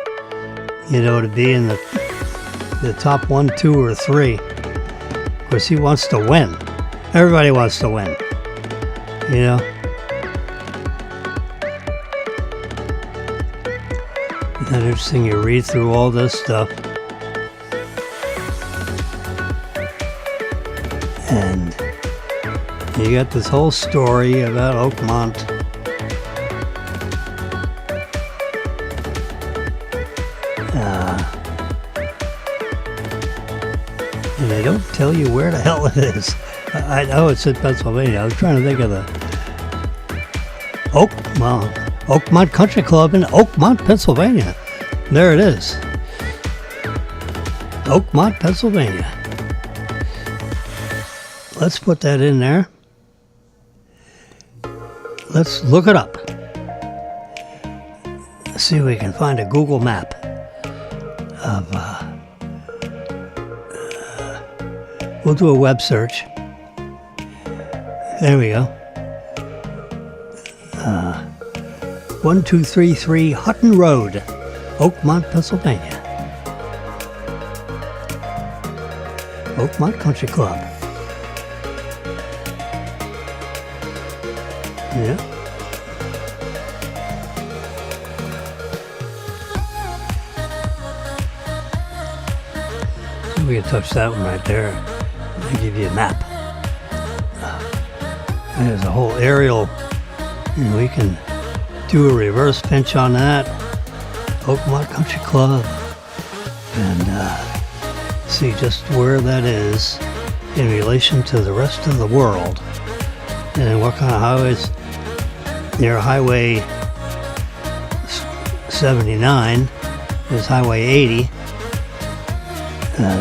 to be in the top 1, 2, or 3. Of course, he wants to win. Everybody wants to win, Isn't that interesting? You read through all this stuff, and you got this whole story about Oakmont. And they don't tell you where the hell it is. I know it's in Pennsylvania. I was trying to think of the Oakmont Country Club in Oakmont, Pennsylvania. There it is. Oakmont, Pennsylvania. Let's put that in there. Let's look it up. Let's see if we can find a Google map of... we'll do a web search. There we go. 1233 Hutton Road, Oakmont, Pennsylvania. Oakmont Country Club. Yeah. So we can touch that one right there. I'll give you a map. There's a whole aerial, and we can do a reverse pinch on that. Oakmont Country Club, and see just where that is in relation to the rest of the world, and what kind of highways. Near Highway 79 is Highway 80.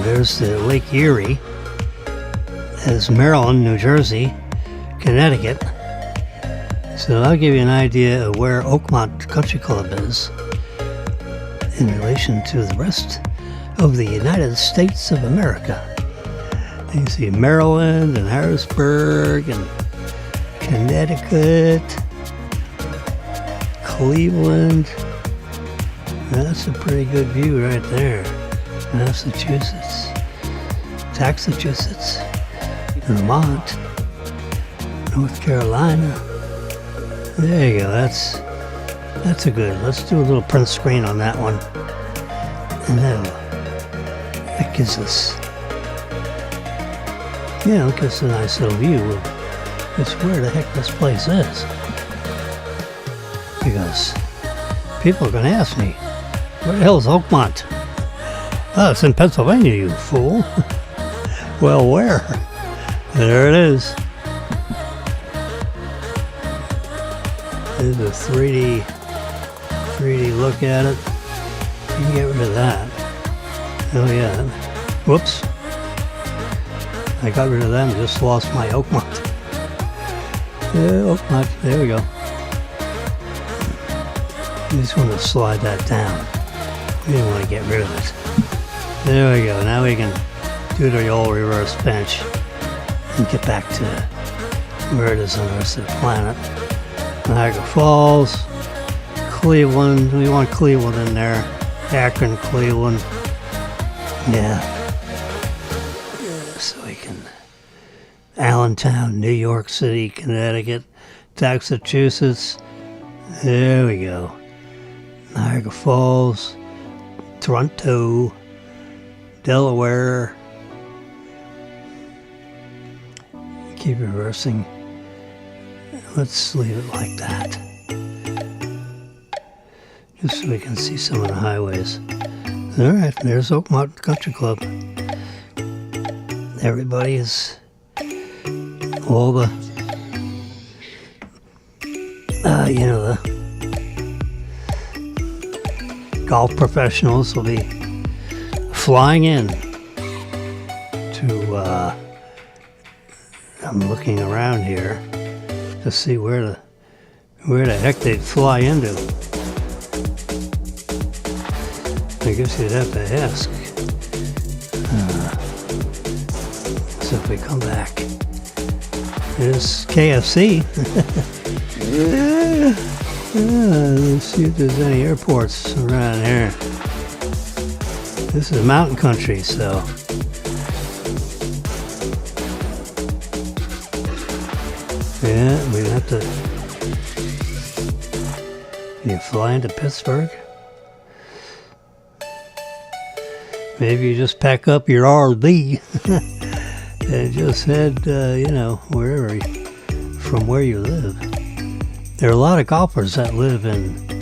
There's the Lake Erie. There's Maryland, New Jersey, Connecticut. So I'll give you an idea of where Oakmont Country Club is in relation to the rest of the United States of America. You see Maryland and Harrisburg and Connecticut, Cleveland. That's a pretty good view right there. Massachusetts, Massachusetts, Vermont, North Carolina. There you go. That's a good. Let's do a little print screen on that one, and that gives us, it gives us a nice little view of just where the heck this place is. Because people are going to ask me, where the hell is Oakmont? Oh, it's in Pennsylvania, you fool. Well, where? There it is. There's a 3D look at it. You can get rid of that. Oh yeah. Whoops. I got rid of that and just lost my Oakmont. Yeah, Oakmont. There we go. I just want to slide that down. We didn't want to get rid of it. There we go. Now we can do the old reverse pinch and get back to where it is on the rest of the planet. Niagara Falls, Cleveland. We want Cleveland in there. Akron, Cleveland. Yeah. So we can. Allentown, New York City, Connecticut, Massachusetts. There we go. Niagara Falls, Toronto, Delaware. Keep reversing. Let's leave it like that. Just so we can see some of the highways. Alright, there's Oakmont Country Club. Everybody is, all the, the golf professionals will be flying in to, I'm looking around here to see where the heck they'd fly into. I guess you'd have to ask. So if we come back, there's KFC. Let's see if there's any airports around here. This is mountain country, so. Yeah, we'd have to. You fly into Pittsburgh? Maybe you just pack up your RV and just head, wherever, from where you live. There are a lot of golfers that live in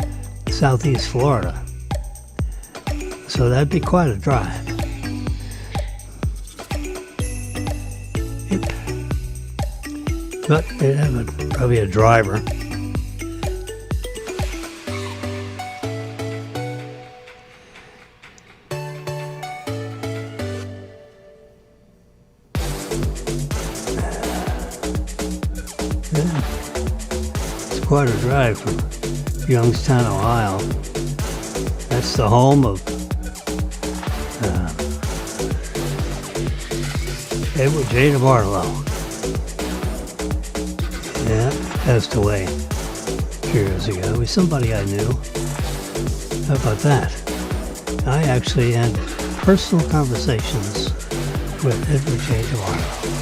southeast Florida, so that'd be quite a drive. Yep. But they'd have probably a driver. Quite a drive from Youngstown, Ohio. That's the home of Edward J. DeBartolo. Yeah, passed away a few years ago. He was somebody I knew. How about that? I actually had personal conversations with Edward J. DeBartolo.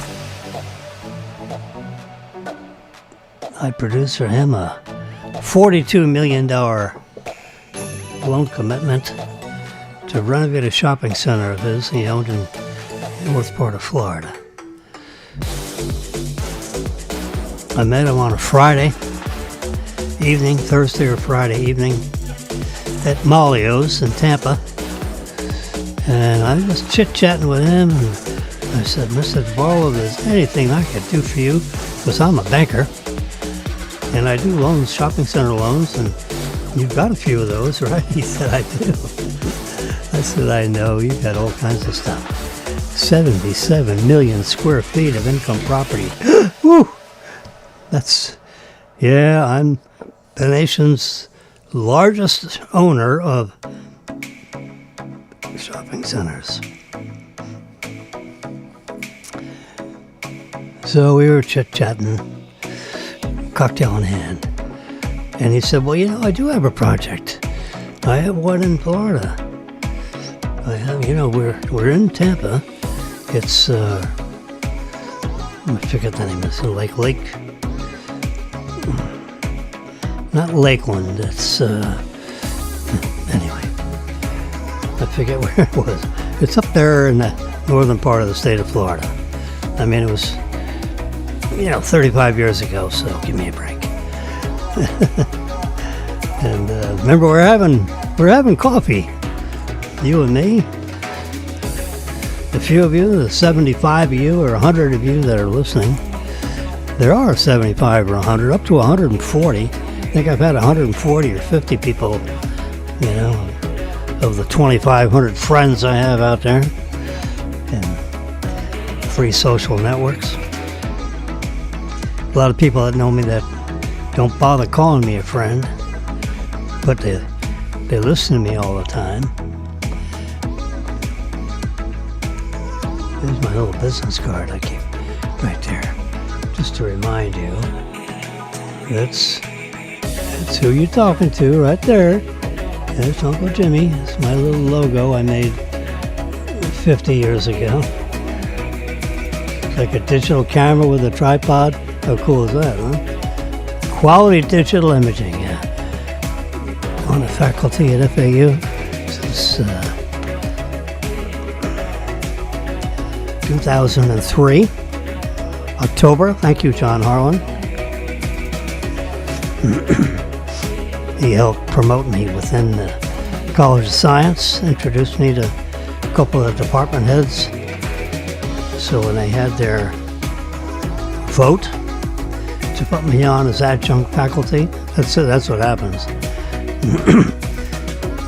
I produced for him a $42 million loan commitment to renovate a shopping center of his he owned in the north part of Florida. I met him on a Friday evening, Thursday or Friday evening, at Malio's in Tampa. And I was chit-chatting with him, and I said, Mr. DeBartolo, if there's anything I could do for you, because I'm a banker. And I do loans, shopping center loans, and you've got a few of those, right? He said, I do. I said, I know, you've got all kinds of stuff. 77 million square feet of income property. Woo! I'm the nation's largest owner of shopping centers. So we were chit-chatting, cocktail in hand, and he said, well, I do have a project. I have one in Florida. I have, we're in Tampa. It's, I forget the name. It's Lake, not Lakeland. It's, anyway, I forget where it was. It's up there in the northern part of the state of Florida. I mean, it was, 35 years ago, so give me a break. And remember, we're having coffee, you and me. A few of you, the 75 of you or 100 of you that are listening, there are 75 or 100, up to 140. I think I've had 140 or 50 people, of the 2,500 friends I have out there and free social networks. A lot of people that know me that don't bother calling me a friend, but they listen to me all the time. There's my little business card I keep right there, just to remind you. That's who you're talking to right there. There's Uncle Jimmy. It's my little logo I made 50 years ago. It's like a digital camera with a tripod. How cool is that, huh? Quality digital imaging, yeah. On the faculty at FAU since 2003, October. Thank you, John Harlan. He helped promote me within the College of Science, introduced me to a couple of department heads. So when they had their vote to put me on as adjunct faculty, that's what happens.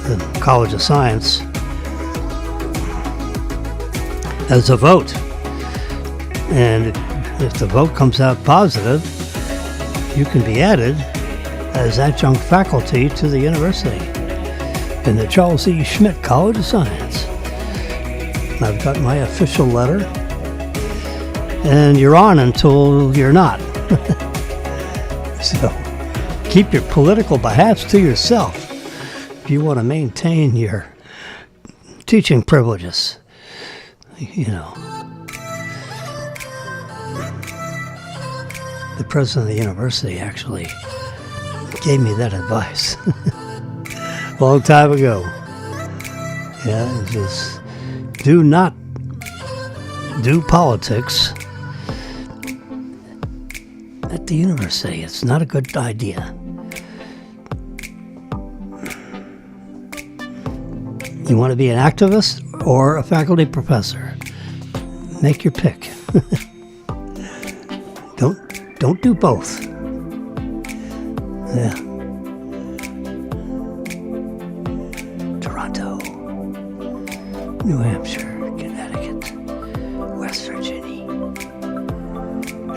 The College of Science has a vote, and if the vote comes out positive, you can be added as adjunct faculty to the university. in the Charles E. Schmidt College of Science. I've got my official letter, and you're on until you're not. So keep your political behalves to yourself if you want to maintain your teaching privileges. You know, the president of the university actually gave me that advice a long time ago. Yeah, just do not do politics at the university. It's not a good idea. You want to be an activist or a faculty professor? Make your pick. Don't do both. Yeah. Toronto, New Hampshire, Connecticut, West Virginia.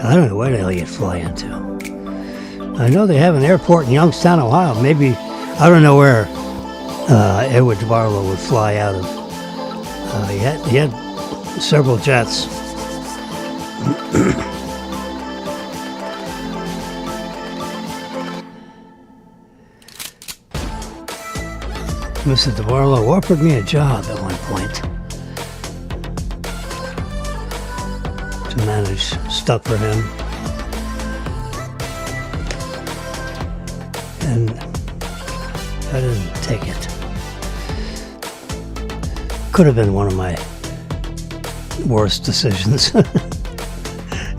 I don't know where the hell you'd fly into. I know they have an airport in Youngstown, Ohio. Maybe, I don't know where Edward Barlow would fly out of. He had several jets. Mr. DeBarlow offered me a job at one point to manage stuff for him. And I didn't take it. Could have been one of my worst decisions.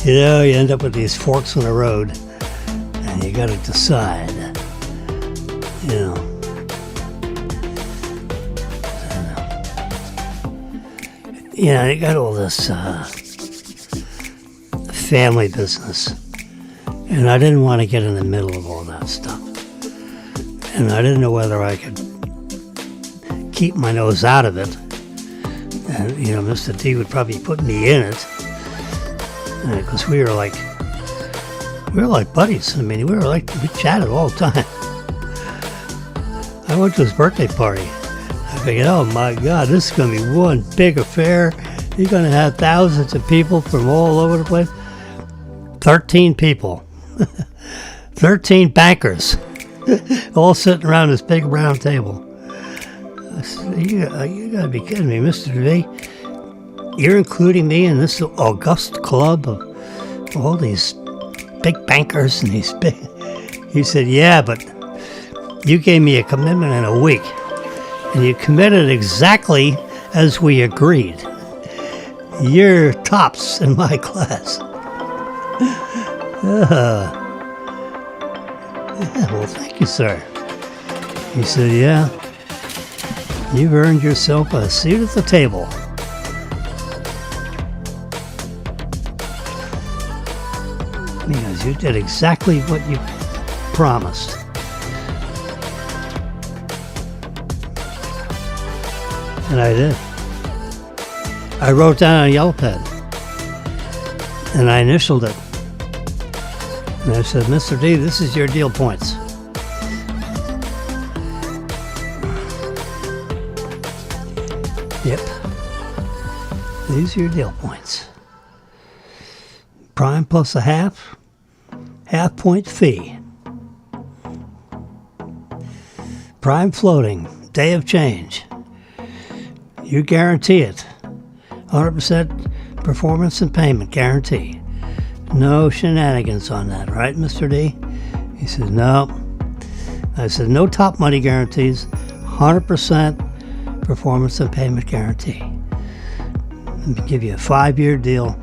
You know, you end up with these forks in the road and you got to decide, you know. Yeah, I got all this family business, and I didn't want to get in the middle of all that stuff. And I didn't know whether I could keep my nose out of it. And, you know, Mr. D would probably put me in it, because we were like buddies. I mean, we chatted all the time. I went to his birthday party. I figured, oh my God, this is going to be one big affair. You're going to have thousands of people from all over the place. 13 people. 13 bankers. All sitting around this big round table. I said, you got to be kidding me, Mr. V. You're including me in this august club of all these big bankers and these big... He said, yeah, but you gave me a commitment in a week. And you committed exactly as we agreed. You're tops in my class. Yeah, well, thank you, sir. He said, yeah, you've earned yourself a seat at the table. Because you did exactly what you promised. And I did. I wrote down on a yellow pen, and I initialed it. And I said, Mr. D, this is your deal points. Yep. These are your deal points. Prime plus a half point fee. Prime floating, day of change. You guarantee it. 100% performance and payment guarantee. No shenanigans on that, right, Mr. D? He says, no. I said, no top money guarantees, 100% performance and payment guarantee. Let me give you a 5-year deal,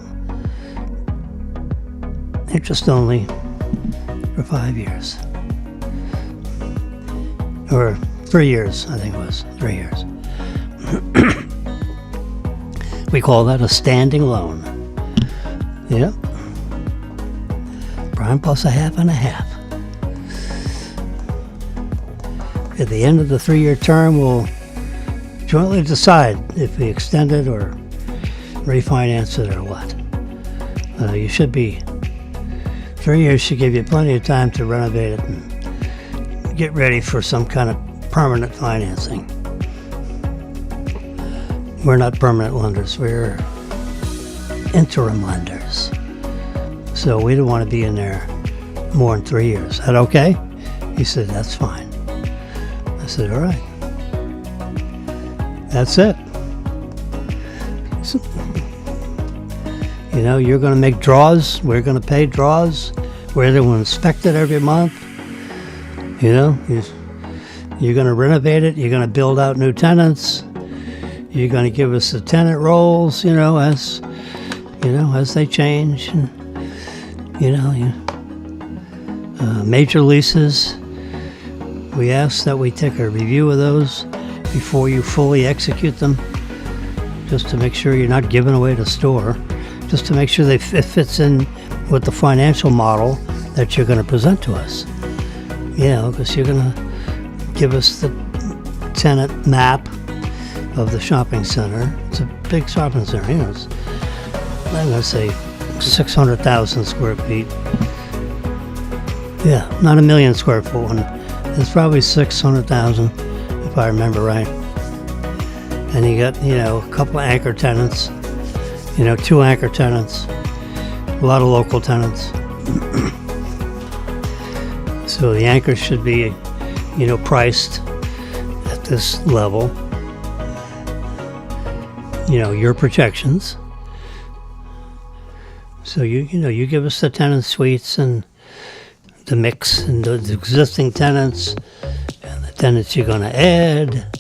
interest only, for 5 years. Or 3 years, I think it was, 3 years. We call that a standing loan. Yep. Prime plus a half and a half. At the end of the 3-year term, we'll jointly decide if we extend it or refinance it or what. You should be, 3 years should give you plenty of time to renovate it and get ready for some kind of permanent financing. We're not permanent lenders. We're interim lenders. So we don't want to be in there more than 3 years. Is that okay? He said, that's fine. I said, all right. That's it. So, you know, you're going to make draws. We're going to pay draws. We're going to inspect it every month. You know, you're going to renovate it. You're going to build out new tenants. You're going to give us the tenant rolls, as they change. And, major leases. We ask that we take a review of those before you fully execute them, just to make sure you're not giving away the store, just to make sure it fits in with the financial model that you're going to present to us. Because you're going to give us the tenant map of the shopping center. It's a big shopping center. It's, I'm going to say 600,000 square feet. Yeah, not a million square foot one. It's probably 600,000, if I remember right. And you got, a couple of anchor tenants, 2 anchor tenants, a lot of local tenants. So the anchors should be, priced at this level. Your projections. So you give us the tenant suites and the mix and the existing tenants and the tenants you're going to add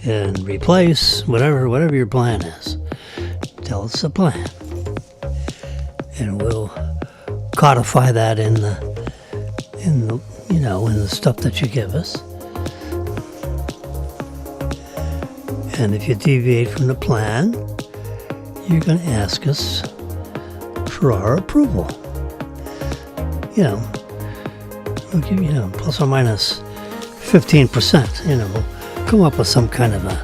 and replace, whatever your plan is. Tell us the plan, and we'll codify that in the stuff that you give us. And if you deviate from the plan, you're going to ask us for our approval. We'll give you, plus or minus 15%. We'll come up with some kind of a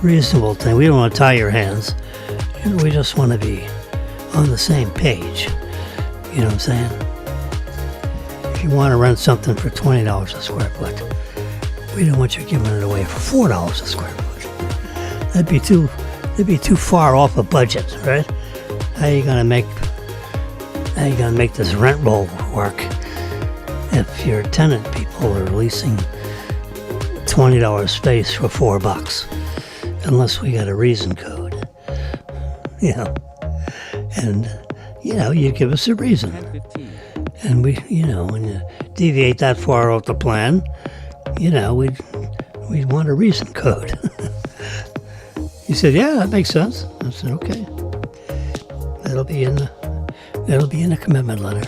reasonable thing. We don't want to tie your hands. We just want to be on the same page. You know what I'm saying? If you want to rent something for $20 a square foot, we don't want you giving it away for $4 a square foot. That'd be too far off a budget, right? How you gonna make this rent roll work if your tenant people are leasing $20 space for $4, unless we got a reason code, and you give us a reason, and we, when you deviate that far off the plan, we'd want a reason code. He said, yeah, that makes sense. I said, okay. That'll be in the commitment letter.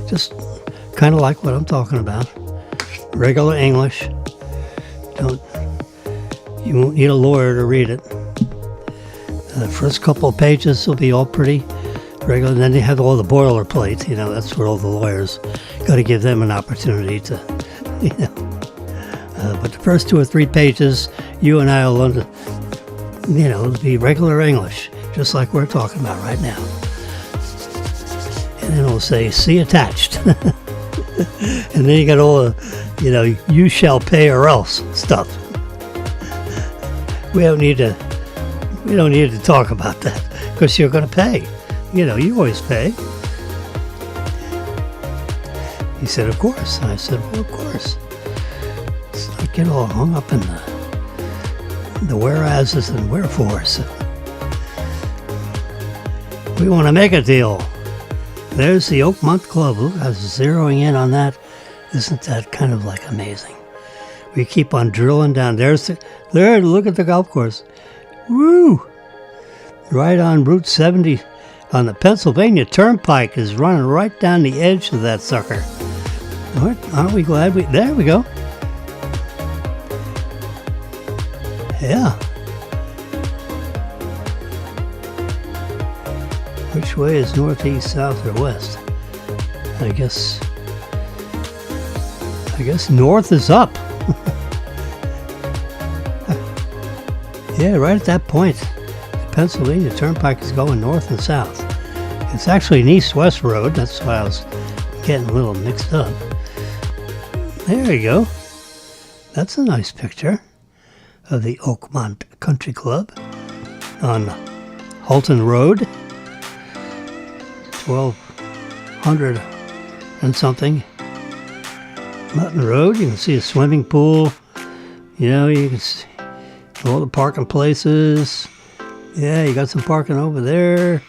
Just kind of like what I'm talking about. Regular English. You won't need a lawyer to read it. The first couple of pages will be all pretty regular, and then you have all the boilerplate. That's where all the lawyers got to give them an opportunity to, but the first 2 or 3 pages, you and I will learn it'll be regular English, just like we're talking about right now. And then it'll say, see attached. And then you got all the, you shall pay or else stuff. We don't need to talk about that, because you're going to pay. You always pay. He said, of course. I said, well, of course. Let's not get all hung up in the whereases and wherefores. We want to make a deal. There's the Oakmont Club. Look, I was zeroing in on that. Isn't that kind of like amazing? We keep on drilling down. There, look at the golf course. Woo! Right on Route 70 on the Pennsylvania Turnpike is running right down the edge of that sucker. Aren't we glad there we go. Yeah. Which way is north, east, south, or west? I guess north is up. Yeah, right at that point. The Pennsylvania Turnpike is going north and south. It's actually an east-west road. That's why I was getting a little mixed up. There you go. That's a nice picture of the Oakmont Country Club. on Halton Road, 1200 and something. Mutton Road, you can see a swimming pool. You know, you can see all the parking places. Yeah, you got some parking over there.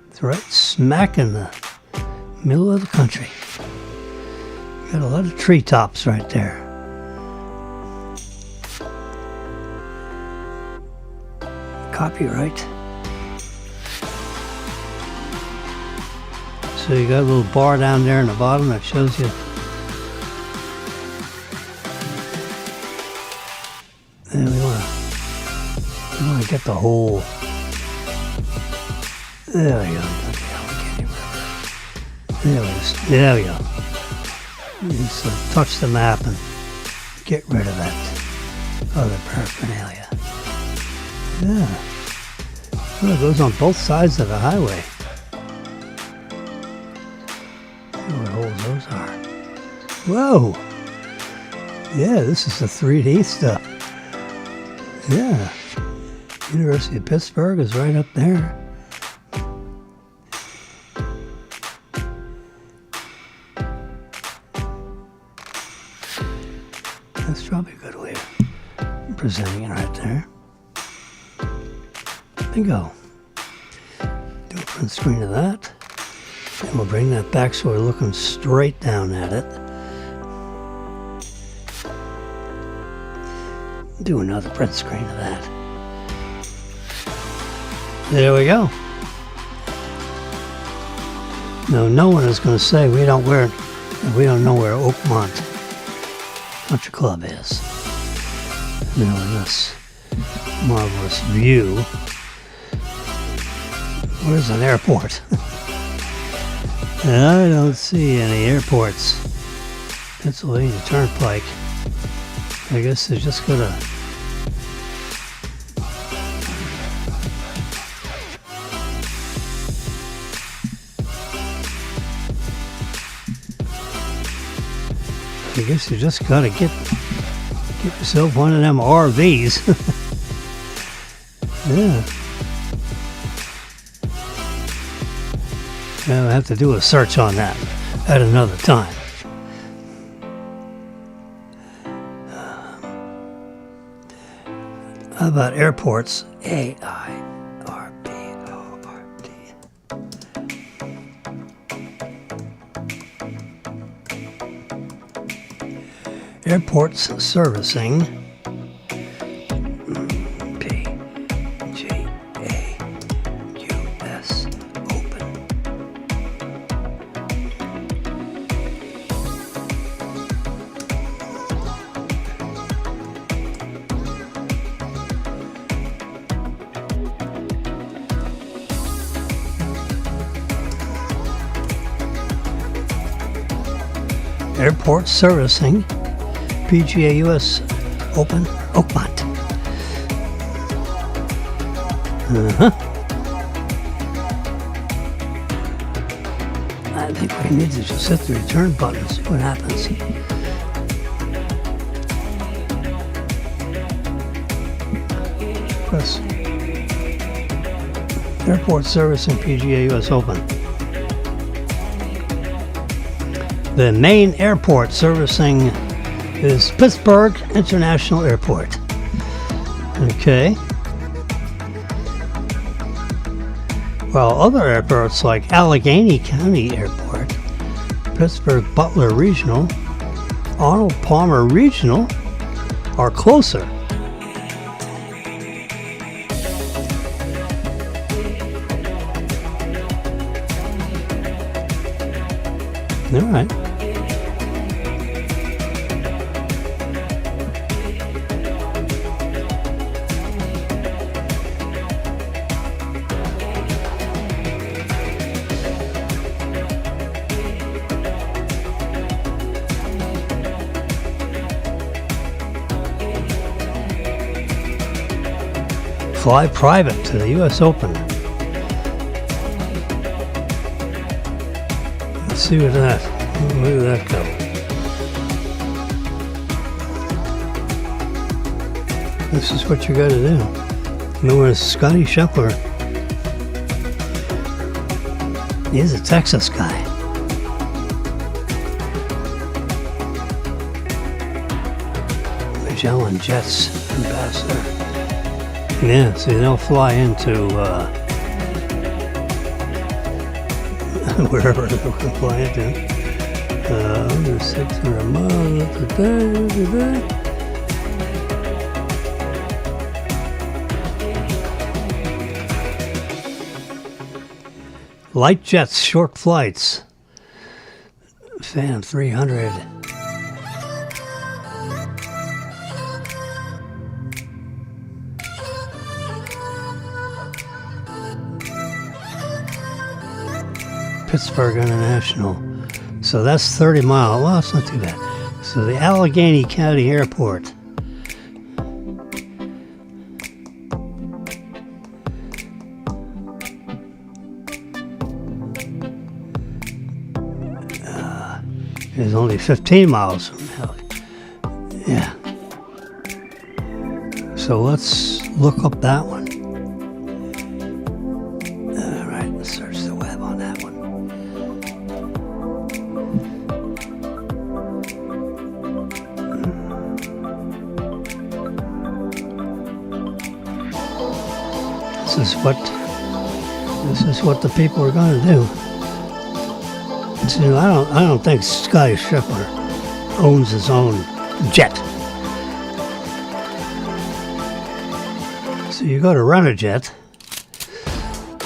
It's right smack in the middle of the country. Got a lot of treetops right there. Copyright. So you got a little bar down there in the bottom that shows you. And we want to get the whole. There we go. There we go. Just touch the map and get rid of that other paraphernalia. Yeah. Well, it goes on both sides of the highway. What holes those are. Whoa! Yeah, this is the 3D stuff. Yeah. University of Pittsburgh is right up there. That's probably a good way of presenting it right there. Bingo. Do a print screen of that. And we'll bring that back so we're looking straight down at it. Do another print screen of that. There we go. Now, no one is going to say we don't know where Oakmont Country Club is. You know, in this marvelous view. Where's an airport? I don't see any airports. Pennsylvania Turnpike. I guess they're just gonna. I guess you just gotta get yourself one of them RVs. Yeah. I'll have to do a search on that at another time. How about airports? A-I-R-P-O-R-T. Airports servicing. P-G-A-U-S. Open. Airport servicing PGA-US Open Oakmont. I think we need to just hit the return button and see what happens. Press Airport servicing PGA-US Open. The main airport servicing is Pittsburgh International Airport. Okay. While other airports like Allegheny County Airport, Pittsburgh Butler Regional, Arnold Palmer Regional are closer. All right. Fly private to the U.S. Open. Let's see where that go. This is what you got to do. Know where Scotty Scheffler. He's a Texas guy. Magellan Jets ambassador. Yeah, see, they'll fly into wherever they're going to fly into. 600 miles a day. Light jets, short flights. Fan 300. Pittsburgh International. So that's 30 miles. Well, it's not too bad. So the Allegheny County Airport. Is only 15 miles from hell. Yeah. So let's look up that one. All right, let's search the web on that one. This is what the people are going to do. See, I don't think Scotty Scheffler owns his own jet. So you go to rent a jet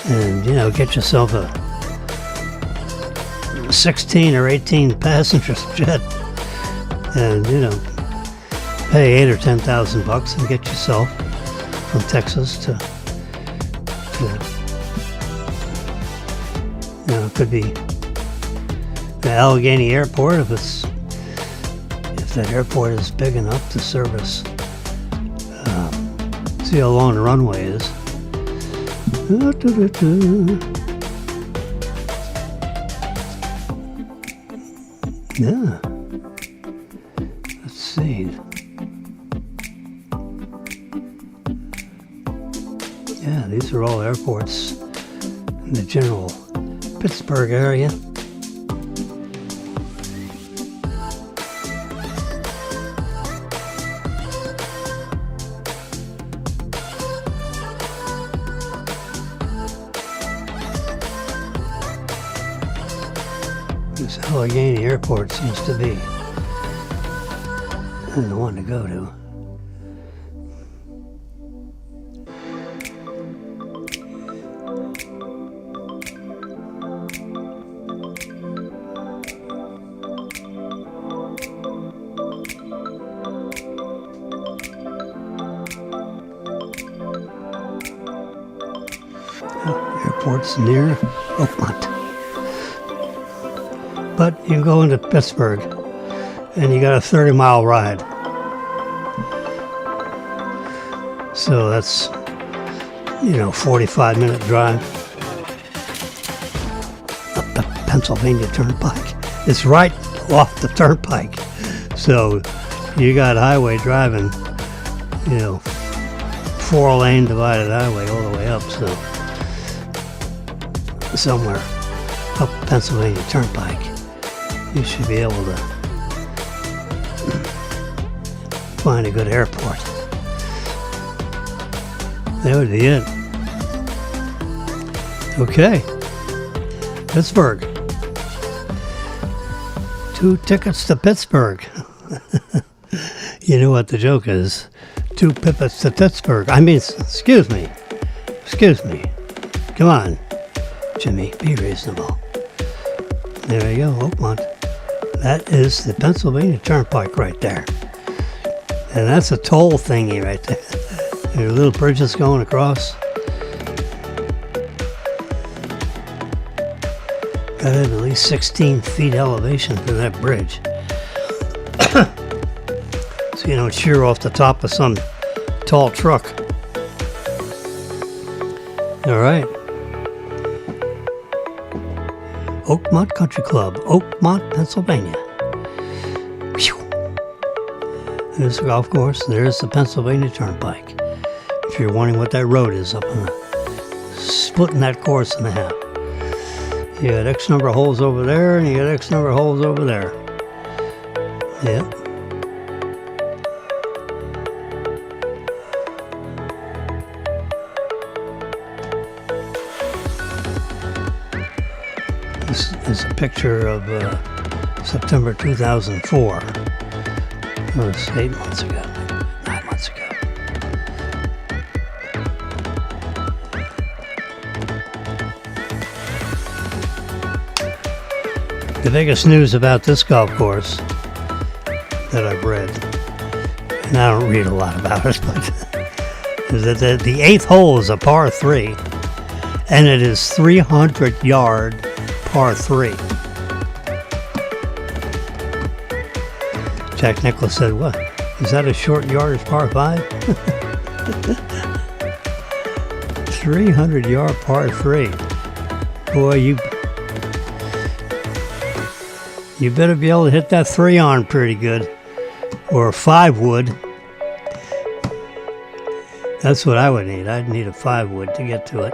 and, get yourself a 16 or 18 passenger jet and, pay $8,000 or $10,000 and get yourself from Texas to it could be the Allegheny Airport if that airport is big enough to service. See how long the runway is. Yeah. Let's see. Yeah, these are all airports in the general Pittsburgh area. This Allegheny Airport seems to be the one to go to. Airport's near Oakmont. But you can go into Pittsburgh and you got a 30-mile ride. So that's, 45-minute drive up the Pennsylvania Turnpike. It's right off the turnpike. So you got highway driving, 4-lane divided highway all the way up. So somewhere up Pennsylvania Turnpike, you should be able to find a good airport. That would be it. Okay. Pittsburgh. 2 tickets to Pittsburgh. You know what the joke is. 2 pippets to Pittsburgh. Excuse me. Come on, Jimmy, be reasonable. There you go, Oakmont. That is the Pennsylvania Turnpike right there. And that's a toll thingy right there. There are little bridges going across. Got to have at least 16 feet elevation for that bridge. So you don't shear off the top of some tall truck. All right. Oakmont Country Club, Oakmont, Pennsylvania. Whew. There's the golf course. There's the Pennsylvania Turnpike. If you're wondering what that road is up in splitting that course in half. You got X number of holes over there, and you got X number of holes over there. Yep. This is a picture of September 2004. That was 8 months ago, 9 months ago. The biggest news about this golf course that I've read, and I don't read a lot about it, but is that the 8th hole is a par 3, and it is 300-yard par 3. Jack Nicklaus said, "What? Is that a short yardage par 5? 300-yard par 3. Boy, you better be able to hit that 3 on pretty good, or a 5 wood. That's what I would need. I'd need a 5 wood to get to it."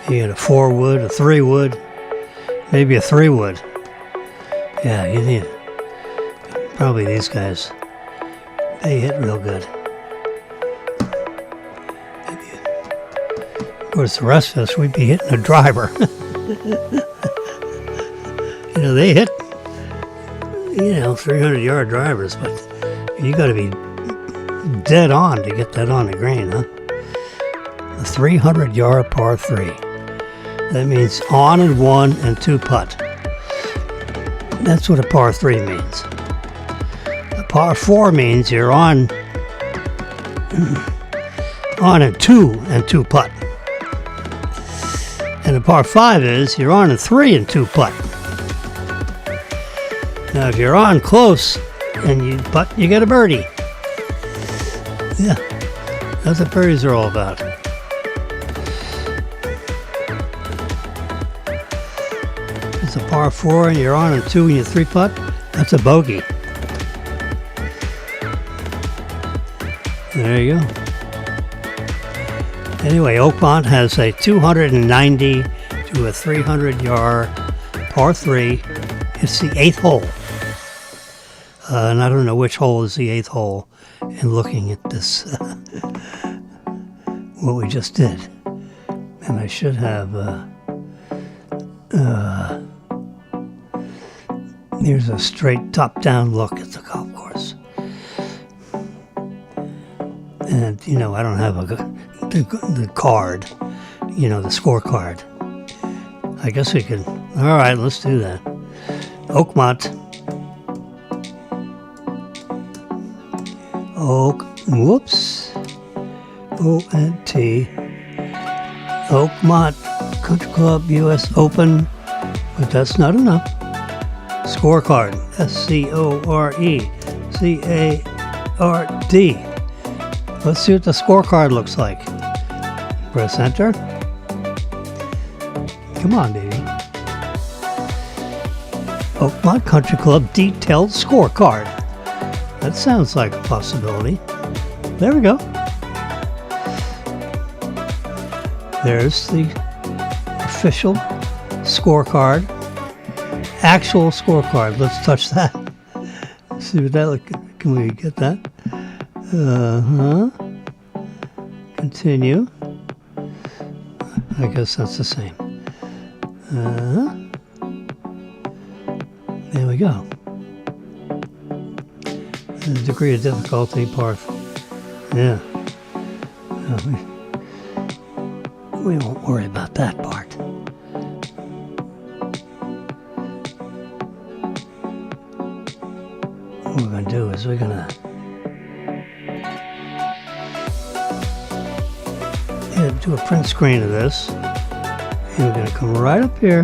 You get a 4 wood, a 3 wood, maybe a 3 wood. Yeah, you need it. Probably these guys, they hit real good. Of course, the rest of us, we'd be hitting a driver. They hit, 300-yard drivers, but you got to be dead on to get that on the green, huh? A 300-yard par 3. That means on and 1 and 2 putt. That's what a par 3 means. A par 4 means you're on and 2 putt. And a par 5 is you're on a 3 and 2 putt. Now if you're on close and you putt, you get a birdie. Yeah, that's what birdies are all about. It's a par 4 and you're on a 2 and you 3 putt, that's a bogey. There you go. Anyway, Oakmont has a 290 to a 300-yard par 3. It's the 8th hole. And I don't know which hole is the 8th hole. And looking at this, what we just did. And I should have, here's a straight top-down look at the golf course. And, I don't have the card, the scorecard. I guess we could. All right, let's do that. Oakmont. O-N-T. Oakmont Country Club US Open. But that's not enough. Scorecard. SCORECARD. Let's see what the scorecard looks like. Press enter. Come on, baby. Oakmont Country Club detailed scorecard. That sounds like a possibility. There we go. There's the official scorecard. Actual scorecard. Let's touch that. See what that looks like. Can we get that? Continue. I guess that's the same. There we go. The degree of difficulty part. Yeah. We won't worry about that part. What we're going to do is we're going to do a print screen of this. And we're going to come right up here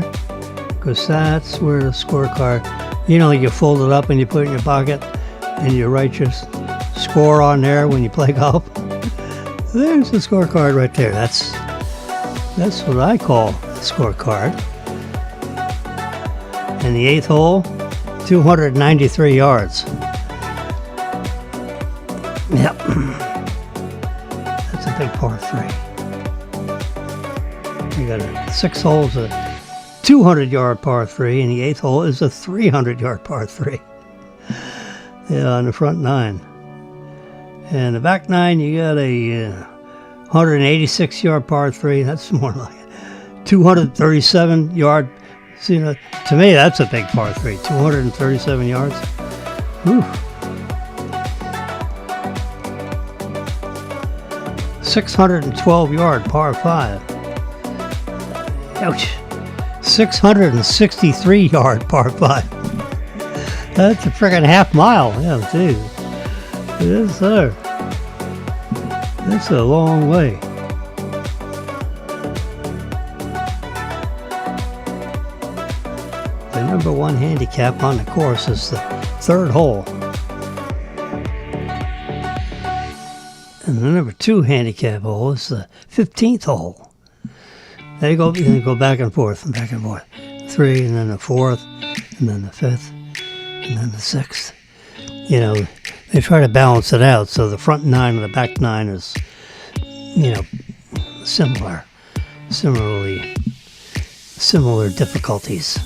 because that's where the scorecard, you fold it up and you put it in your pocket and you write your score on there when you play golf. There's the scorecard right there. That's what I call a scorecard. And the 8th hole, 293 yards. Yep. That's a big par 3. You got 6 holes, a 200-yard par 3, and the 8th hole is a 300-yard par 3. Yeah, on the front 9. And the back 9, you got a 186-yard par 3. That's more like 237-yard. So, you know, to me, that's a big par 3. 237 yards. Whew. 612-yard par 5. Ouch. 663-yard par 5. That's a friggin' half mile. Yeah, geez. Yes, sir. That's a long way. The number 1 handicap on the course is the 3rd hole. And the number 2 handicap hole is the 15th hole. They go back and forth and back and forth. 3, and then the 4th, and then the 5th, and then the 6th. You know, they try to balance it out so the front 9 and the back 9 is, you know, similar difficulties.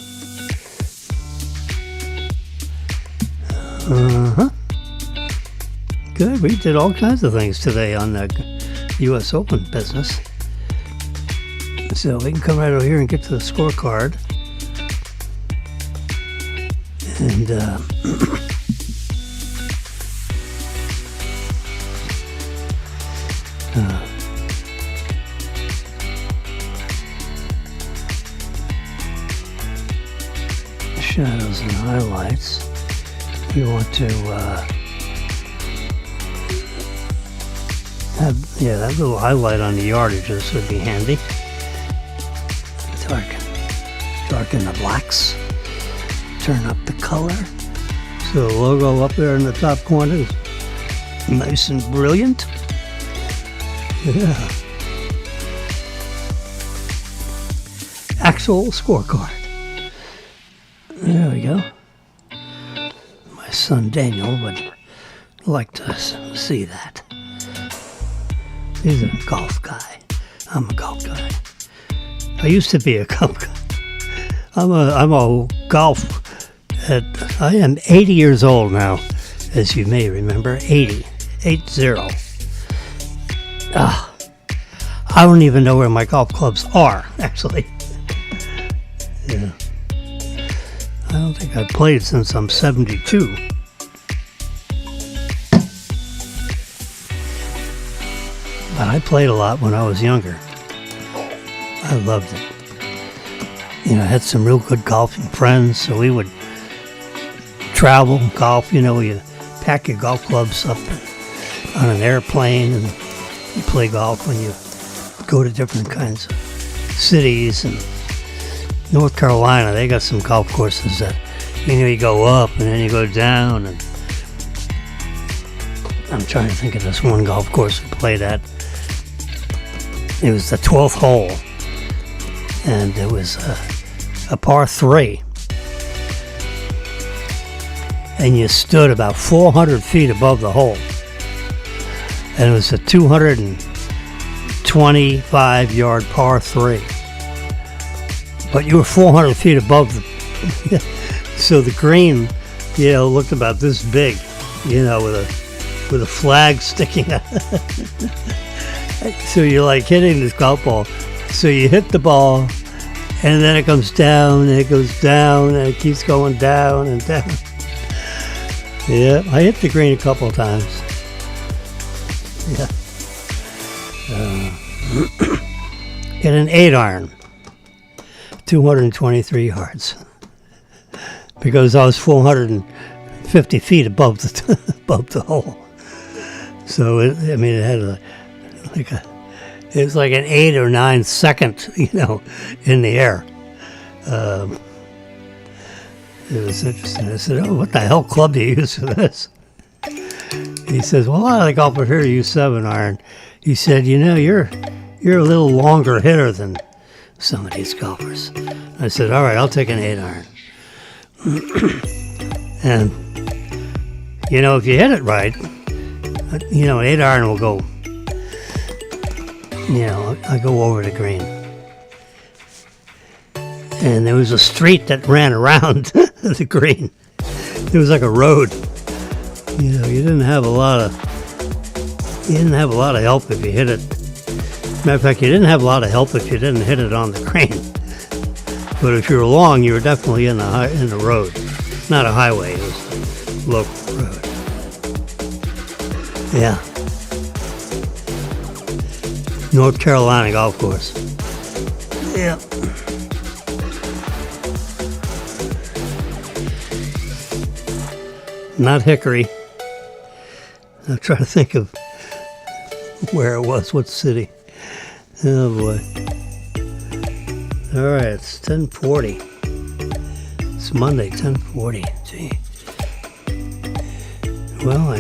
Good. We did all kinds of things today on the U.S. Open business. So we can come right over here and get to the scorecard. And shadows and highlights. You want to have, that little highlight on the yardages would be handy. Darken the blacks. Turn up the color. So the logo up there in the top corner is nice and brilliant. Yeah. Actual scorecard. There we go. My son Daniel would like to see that. He's a golf guy. I'm a golf guy. I used to be a golf guy. I'm a golf. I am 80 years old now, as you may remember. 80. I don't even know where my golf clubs are, actually. Yeah. I don't think I've played since I'm 72. But I played a lot when I was younger. I loved it. You know, I had some real good golfing friends, so we would travel, golf. You know, you pack your golf clubs up on an airplane and you play golf when you go to different kinds of cities. And North Carolina, they got some golf courses that, you know, you go up and then you go down. And I'm trying to think of this one golf course we played at. It was the 12th hole, and it was a par 3. And you stood about 400 feet above the hole. And it was a 225-yard par 3. But you were 400 feet above the... So the green, you know, looked about this big, you know, with a flag sticking out. So you're like hitting this golf ball. So you hit the ball, and then it comes down, and it goes down, and it keeps going down and down. Yeah, I hit the green a couple of times. Yeah. Get an 8-iron, 223 yards, because I was 450 feet above the hole. So it had it was like an 8 or 9 second, you know, in the air. It was interesting. I said, "Oh, what the hell club do you use for this?" He says, "Well, a lot of the golfers here use 7-iron. he said, you're a little longer hitter than some of these golfers. I said, all right, I'll take an 8-iron. And, if you hit it right, an 8-iron will go, I go over the green. And there was a street that ran around the green. It was like a road. You didn't have a lot of help if you hit it. Matter of fact, you didn't have a lot of help if you didn't hit it on the green. But if you were long, you were definitely in the road. Not a highway, it was a local road. Yeah. North Carolina golf course. Yeah. Not Hickory. I'm trying to think of where it was, what city. Oh boy. All right, it's 10:40. It's Monday, 10:40. Gee. Well,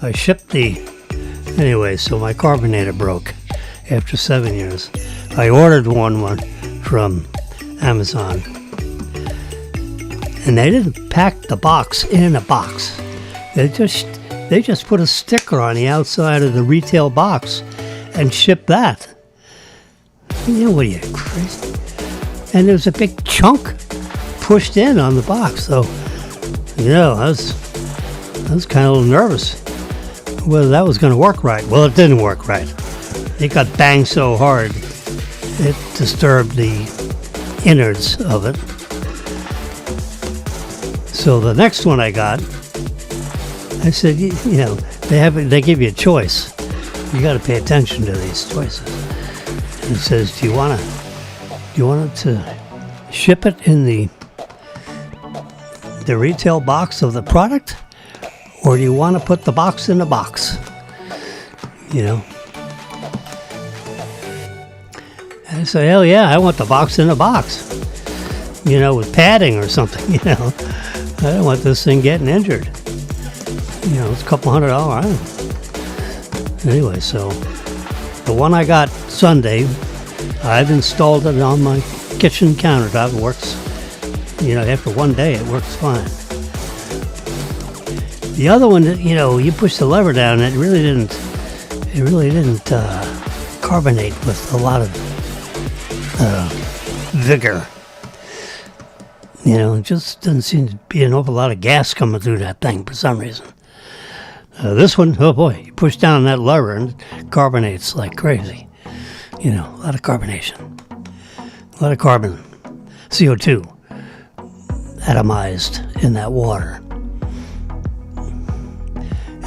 I shipped anyway, so my carbonator broke after 7 years. I ordered one from Amazon. And they didn't pack the box in a box. They just put a sticker on the outside of the retail box and shipped that. What are you, crazy? And there was a big chunk pushed in on the box. So, I was kind of a little nervous whether that was going to work right. Well, it didn't work right. It got banged so hard, it disturbed the innards of it. So the next one I got, I said, they give you a choice. You got to pay attention to these choices. And it says, do you want it to ship it in the retail box of the product, or do you want to put the box in the box? And I said, hell yeah, I want the box in the box. With padding or something. I don't want this thing getting injured. It's a couple $100 item. Anyway, so the one I got Sunday, I've installed it on my kitchen countertop. It works, after one day, it works fine. The other one, you push the lever down, and it really didn't carbonate with a lot of vigor. It just doesn't seem to be an awful lot of gas coming through that thing for some reason. This one, oh boy, you push down that lever and it carbonates like crazy. A lot of carbonation. A lot of carbon, CO2, atomized in that water.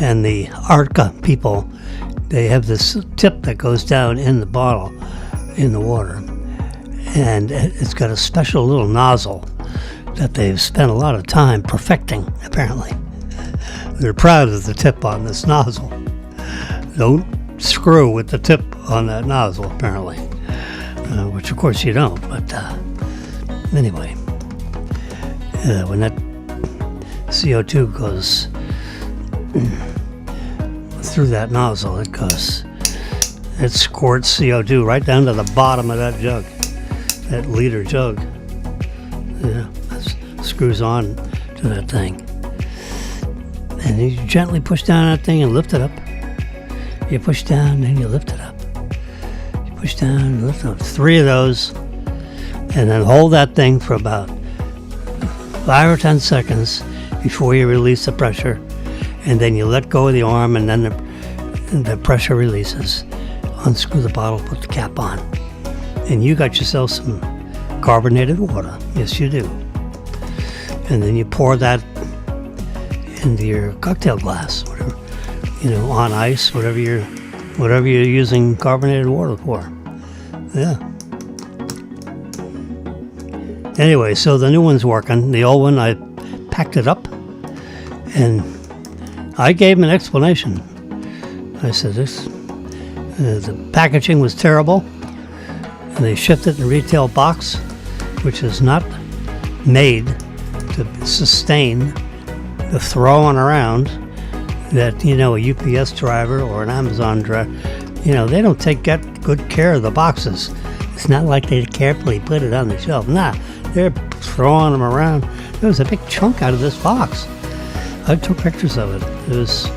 And the Arca people, they have this tip that goes down in the bottle, in the water. And it's got a special little nozzle that they've spent a lot of time perfecting, apparently. They're proud of the tip on this nozzle. Don't screw with the tip on that nozzle, apparently. Which, of course, you don't. But anyway, when that CO2 goes through that nozzle, it squirts CO2 right down to the bottom of that jug, that liter jug. Screws on to that thing, and you gently push down that thing and lift it up. You push down and you lift it up. You push down and lift it up. 3 of those, and then hold that thing for about 5 or 10 seconds before you release the pressure, and then you let go of the arm, and then the pressure releases. Unscrew the bottle, put the cap on, and you got yourself some carbonated water. Yes, you do. And then you pour that into your cocktail glass, whatever, on ice, whatever you're using carbonated water for. Yeah. Anyway, so the new one's working. The old one, I packed it up, and I gave him an explanation. I said, the packaging was terrible, and they shipped it in a retail box, which is not made to sustain the throwing around, that, a UPS driver or an Amazon driver, they don't get good care of the boxes. It's not like they carefully put it on the shelf. Nah, they're throwing them around. There was a big chunk out of this box. I took pictures of it. It was...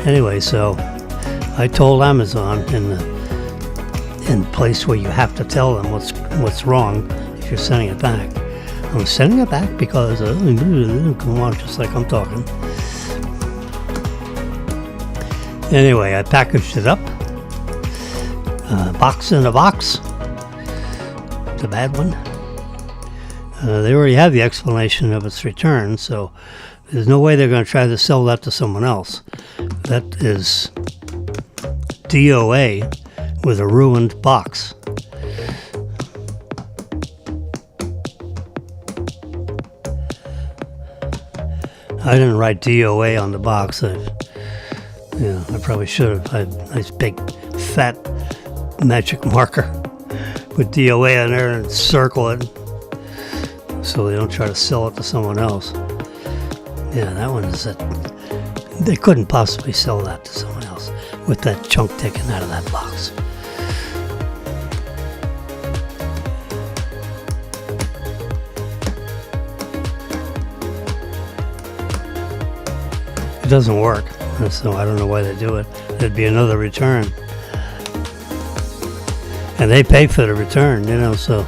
Anyway, so I told Amazon in the place where you have to tell them what's wrong if you're sending it back. I'm sending it back because come on, just like I'm talking. Anyway, I packaged it up. Box in a box. It's a bad one. They already have the explanation of its return, so there's no way they're going to try to sell that to someone else. That is DOA with a ruined box. I didn't write DOA on the box. I probably should have. I had a nice big fat magic marker with DOA on there and circle it so they don't try to sell it to someone else. Yeah, that one is it. They couldn't possibly sell that to someone else with that chunk taken out of that box. It doesn't work, so I don't know why they do it. There'd be another return. And they pay for the return, so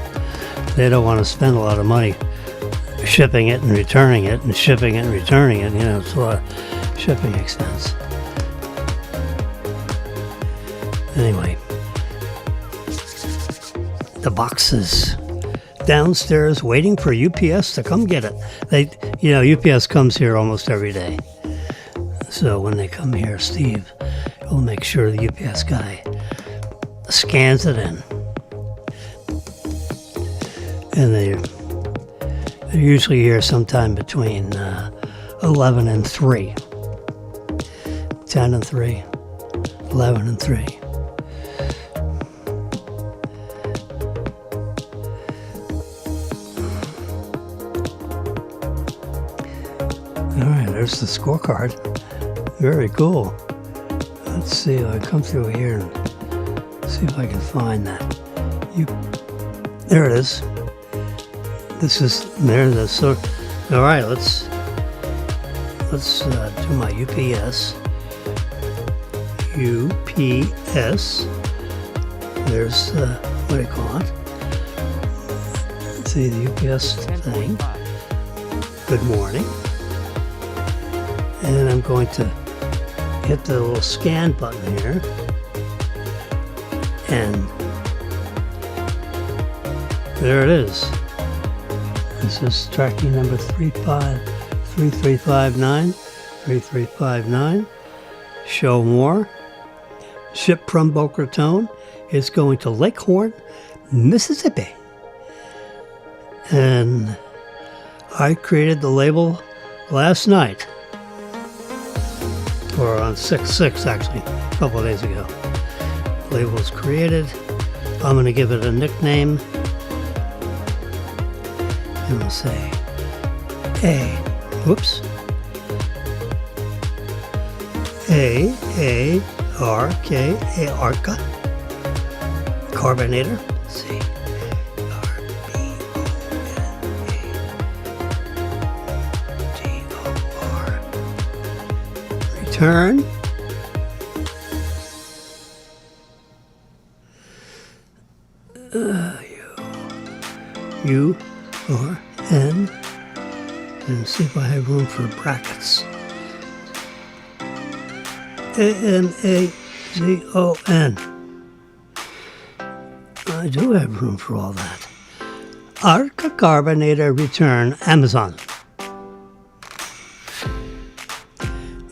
they don't want to spend a lot of money shipping it and returning it and shipping it and returning it. It's a lot of shipping expense. Anyway, the box is downstairs waiting for UPS to come get it. UPS comes here almost every day. So when they come here, Steve will make sure the UPS guy scans it in. And they're usually here sometime between 11 and 3. 10 and 3. 11 and 3. All right, there's the scorecard. Very cool. Let's see, I'll come through here and see if I can find that. There it is. There it is. So, all right, let's do my UPS. UPS. There's what do you call it? Let's see the UPS thing. Good morning. And I'm going to hit the little scan button here. And there it is. This is tracking number 3359. 3359. Show more. Ship from Boca Raton. It's going to Lake Horn, Mississippi. And I created the label last night. Or on 6/6 actually, a couple of days ago. Label's created. I'm going to give it a nickname. And we'll say ARKA Carbonator. Let's see. Return. U-R-N. And see if I have room for brackets. A-M-A-Z-O-N. I do have room for all that. Arca Carbonator Return, Amazon.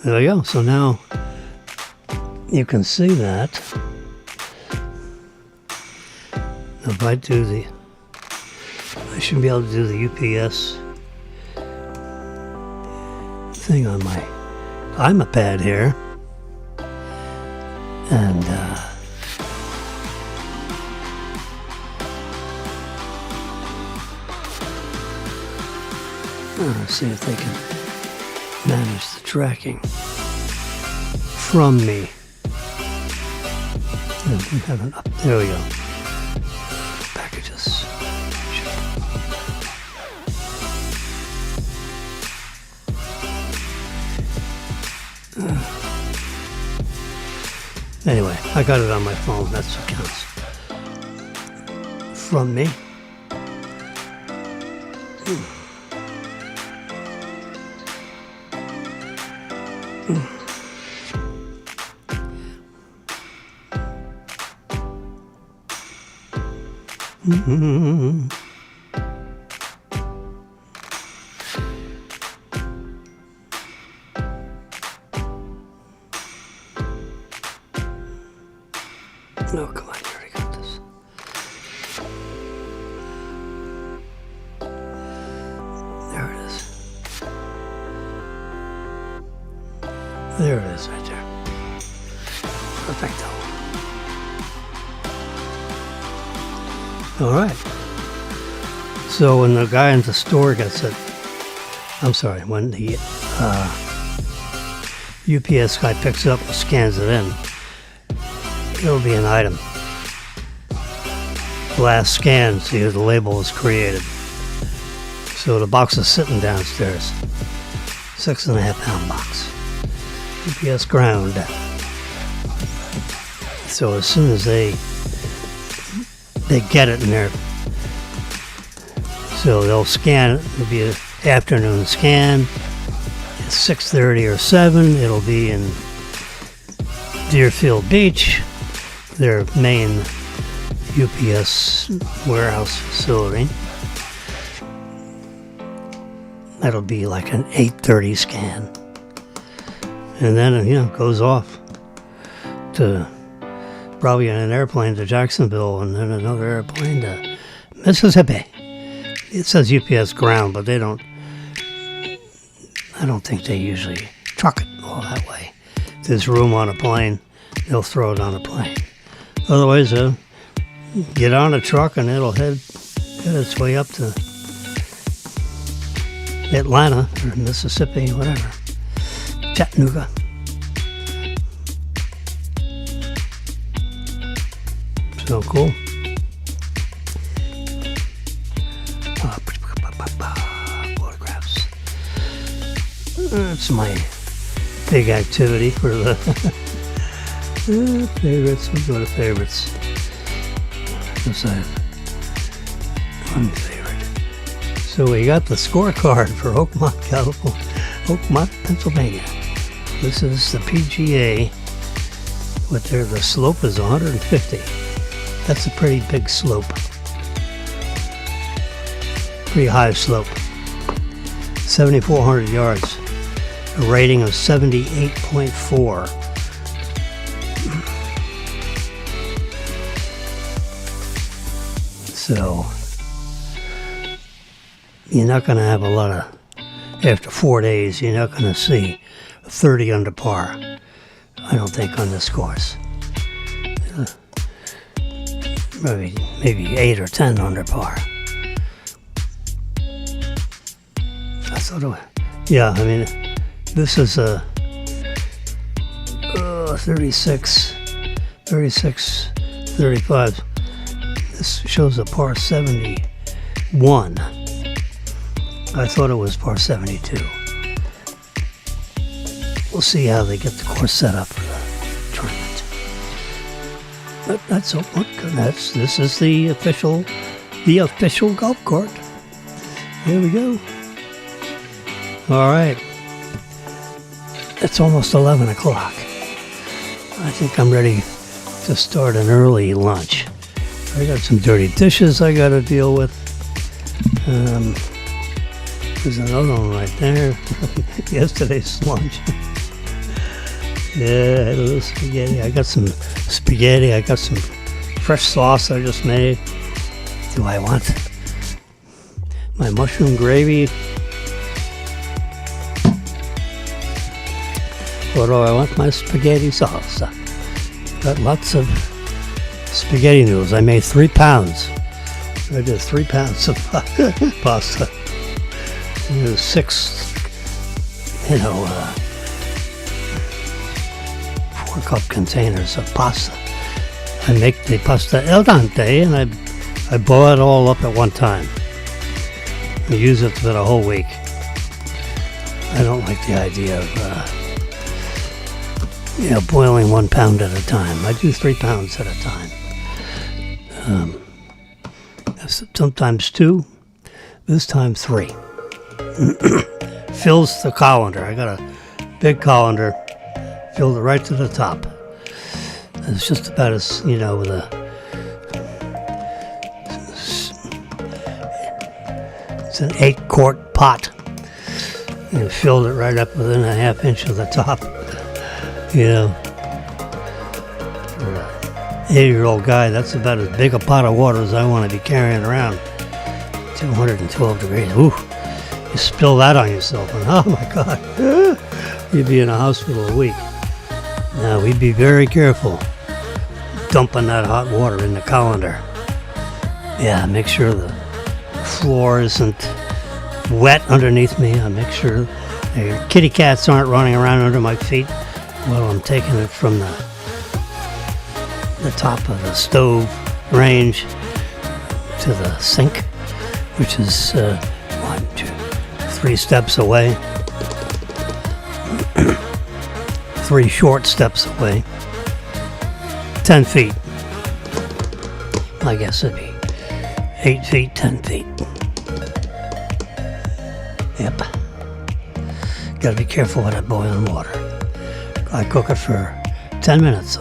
There we go. So now you can see that. If I should be able to do the UPS thing on my iPad here. And let's see if they can Manage the tracking from me. There we go. Packages. Anyway, I got it on my phone. That's what counts. From me. Mm-hmm. Oh, come on, you already got this. There it is. There it is right there. Perfecto. All right. So when the guy in the store gets it, when the UPS guy picks it up and scans it in, it'll be an item. Last scan, see the label is created. So the box is sitting downstairs. 6.5 pound box. UPS ground. So as soon as they get it in there, so they'll scan it. It'll be an afternoon scan. At 6:30 or 7, it'll be in Deerfield Beach, their main UPS warehouse facility. That'll be like an 8:30 scan. And then, it goes off to probably in an airplane to Jacksonville and then another airplane to Mississippi. It says UPS ground, but I don't think they usually truck it all that way. If there's room on a plane, they'll throw it on a plane. Otherwise, get on a truck and it'll head its way up to Atlanta or Mississippi, whatever. Chattanooga. So cool. Photographs. That's my big activity for the favorites. We go to favorites. Because I have one favorite. So we got the scorecard for Oakmont, California. Oakmont, Pennsylvania. This is the PGA. The slope is 150. That's a pretty big slope. Pretty high slope. 7,400 yards. A rating of 78.4. So, you're not going to have a lot of, after 4 days, you're not going to see 30 under par. I don't think on this course. Maybe 8 or 10 under par. I thought it was, this is a 36, 35. This shows a par 71. I thought it was par 72. We'll see how they get the course set up for the tournament. But that's Oakmont. This is the official golf court. Here we go. All right. It's almost 11 o'clock. I think I'm ready to start an early lunch. I got some dirty dishes I got to deal with. There's another one right there. Yesterday's lunch. Yeah, I had a little spaghetti. I got some spaghetti. I got some fresh sauce I just made. Do I want my mushroom gravy? Or do I want my spaghetti sauce? Got lots of spaghetti noodles. I made 3 pounds. I did 3 pounds of pasta. There's 6 4-cup containers of pasta. I make the pasta al dente, and I boil it all up at one time. I use it for the whole week. I don't like the idea of boiling 1 pound at a time. I do 3 pounds at a time. Sometimes 2. This time 3. Fills the colander. I got a big colander, filled it right to the top. It's just about as, it's an 8-quart pot. And filled it right up within a half inch of the top. For an 80-year-old guy, that's about as big a pot of water as I want to be carrying around. 212 degrees. Ooh, you spill that on yourself, and oh my God, you'd be in a hospital a week. Now, we'd be very careful dumping that hot water in the colander. Yeah, make sure the floor isn't wet underneath me. I make sure the kitty cats aren't running around under my feet while I'm taking it from the top of the stove range to the sink, which is 1, 2, 3 steps away. 3 short steps away. 10 feet. I guess it'd be 8 feet, 10 feet. Yep. Gotta be careful with that boiling water. I cook it for 10 minutes.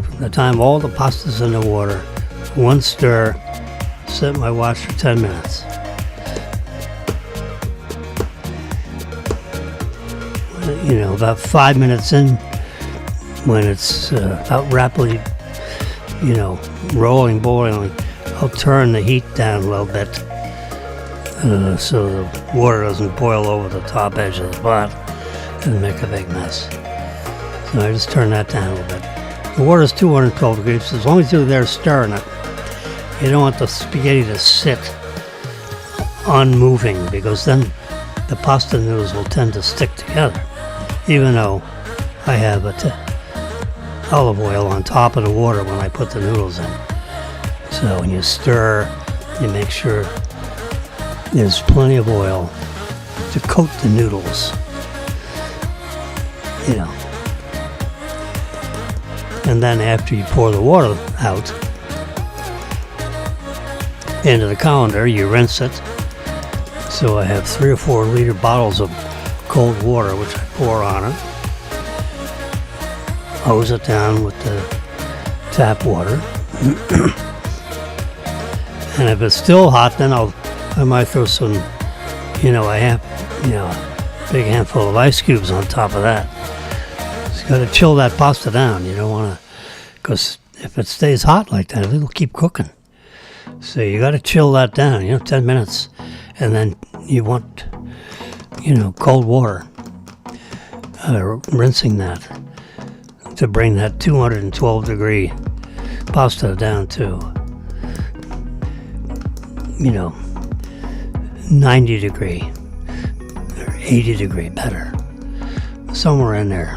From the time all the pasta's in the water, 1 stir, set my watch for 10 minutes. About 5 minutes in, when it's about rapidly, boiling, I'll turn the heat down a little bit so the water doesn't boil over the top edge of the pot and make a big mess. So I just turn that down a little bit. The water's 212 degrees, so as long as you're there stirring it, you don't want the spaghetti to sit unmoving, because then the pasta noodles will tend to stick together, even though I have olive oil on top of the water when I put the noodles in. So when you stir, you make sure there's plenty of oil to coat the noodles. And then after you pour the water out into the colander, you rinse it. So I have 3 or 4 liter bottles of cold water, which I pour on it. Hose it down with the tap water. And if it's still hot, then I might throw some, a big handful of ice cubes on top of that. You got to chill that pasta down. You don't want to, because if it stays hot like that, it'll keep cooking. So you got to chill that down, 10 minutes. And then you want, cold water, rinsing that to bring that 212 degree pasta down to, 90 degree or 80 degree better. Somewhere in there.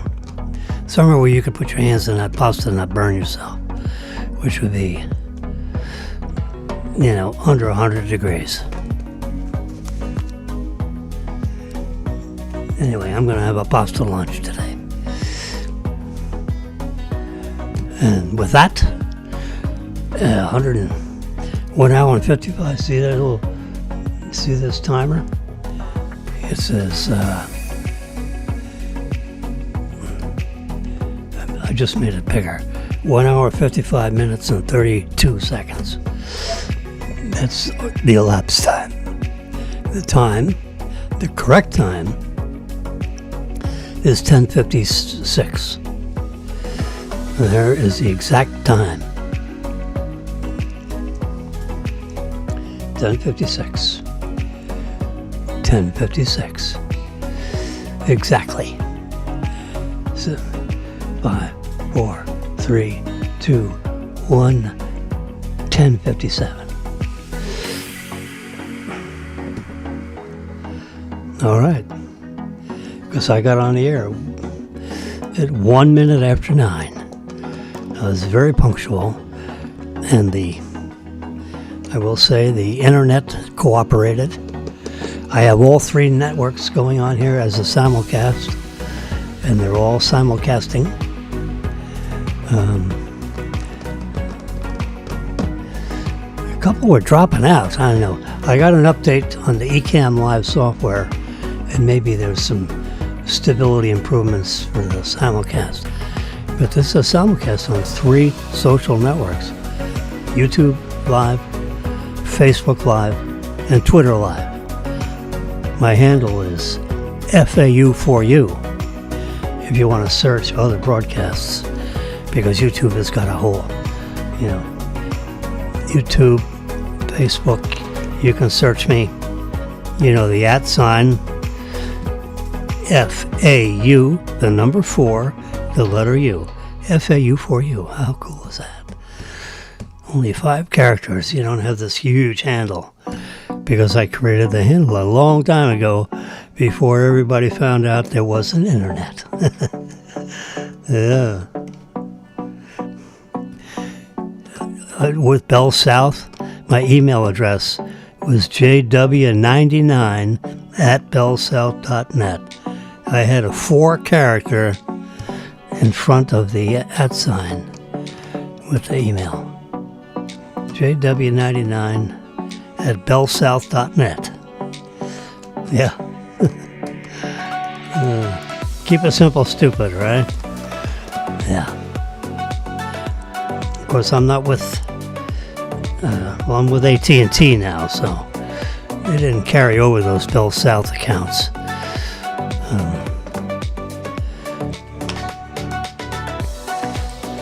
Somewhere where you could put your hands in that pasta and not burn yourself, which would be, under 100 degrees. Anyway, I'm going to have a pasta lunch today. And with that, 1 hour and 55. See that see this timer? It says, I just made it bigger. 1 hour, 55 minutes and 32 seconds. That's the elapsed time. The correct time is 10:56. There is the exact time. 10:56. 10:56. Exactly. So, 5, 4, 3, 2, 1, 10:57. All right. Because I got on the air at 1 minute after 9. I was very punctual, and I will say the internet cooperated. I have all 3 networks going on here as a simulcast, and they're all simulcasting. A couple were dropping out. I don't know. I got an update on the Ecamm Live software, and maybe there's some stability improvements for the simulcast. But this is a simulcast on 3 social networks: YouTube Live, Facebook Live, and Twitter Live. My handle is FAU4U if you want to search other broadcasts, because YouTube has got a whole, YouTube, Facebook, you can search me, the @ FAU, the number 4, the letter U, FAU4U. How cool is that? Only 5 characters. You don't have this huge handle, because I created the handle a long time ago before everybody found out there was an internet. Yeah. With Bell South, my email address was jw99@bellsouth.net. I had a 4-character in front of the @ sign with the email. jw99@bellsouth.net. Yeah. Keep it simple, stupid, right? Yeah. Of course, I'm not with... I'm with AT&T now, so they didn't carry over those Bell South accounts.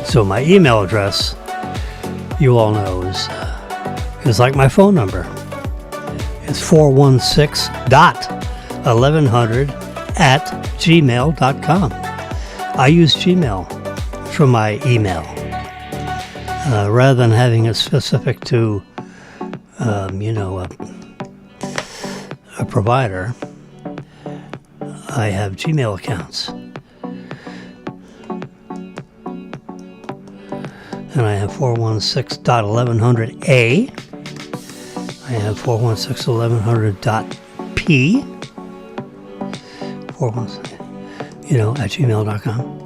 So my email address, you all know, is like my phone number. It's 416.1100@gmail.com. I use Gmail for my email. Rather than having it specific to, a provider, I have Gmail accounts. And I have 416.1100A. I have 416.1100.P. 416, at gmail.com.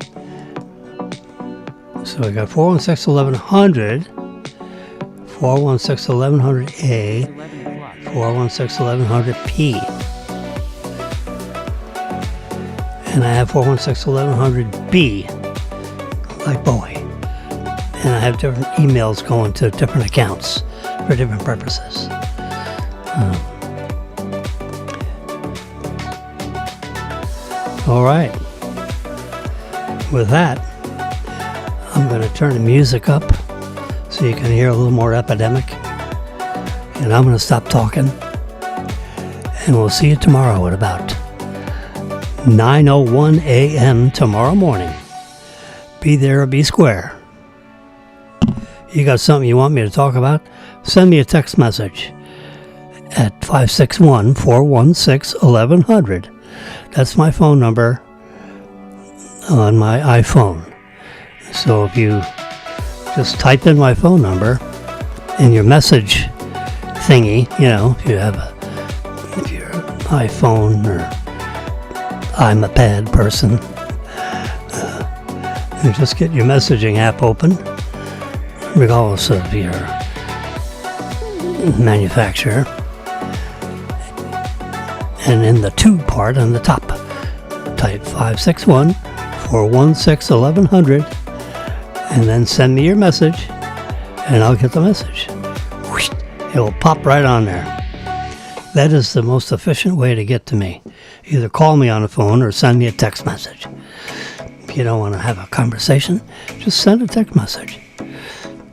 So I got 416.1100, 416.1100A, 416.1100P. And I have 416.1100B, like Bowie. And I have different emails going to different accounts for different purposes. All right. With that, I'm going to turn the music up so you can hear a little more epidemic. And I'm going to stop talking. And we'll see you tomorrow at about 9:01 a.m. tomorrow morning. Be there or be square. You got something you want me to talk about? Send me a text message at 561-416-1100. That's my phone number on my iPhone. So if you just type in my phone number in your message thingy, if you're an iPhone or iPad person, you just get your messaging app open, regardless of your manufacturer. And in the to part on the top, type 561-416-1100, and then send me your message, and I'll get the message. It'll pop right on there. That is the most efficient way to get to me. Either call me on the phone or send me a text message. If you don't want to have a conversation, just send a text message.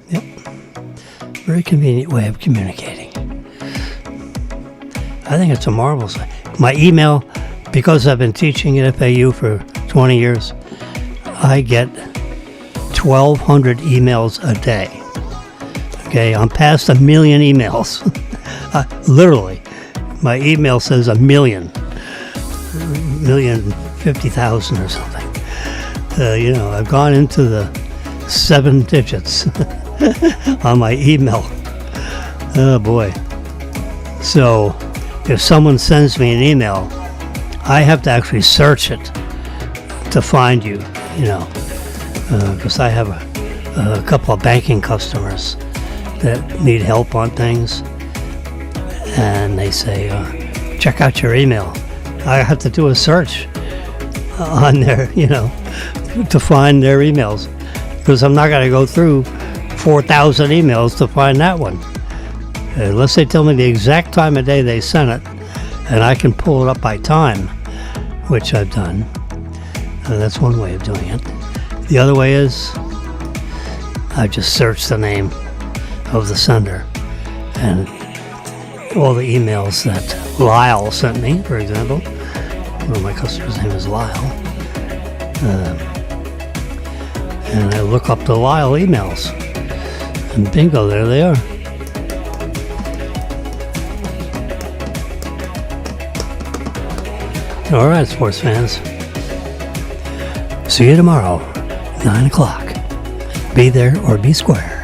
Yep. Very convenient way of communicating. I think it's a marvelous way. My email, because I've been teaching at FAU for 20 years, I get 1,200 emails a day. Okay, I'm past 1 million emails. Literally, my email says 1 million. 1,050,000 or something. I've gone into the 7 digits on my email. Oh boy. So if someone sends me an email, I have to actually search it to find you, because I have a couple of banking customers that need help on things, and they say, check out your email. I have to do a search on there, to find their emails, because I'm not going to go through 4,000 emails to find that one. Unless they tell me the exact time of day they sent it, and I can pull it up by time, which I've done. That's one way of doing it. The other way is I just search the name of the sender, and all the emails that Lyle sent me, for example. Well, my customer's name is Lyle. And I look up the Lyle emails, and bingo, there they are. All right, sports fans. See you tomorrow, 9 o'clock. Be there or be square.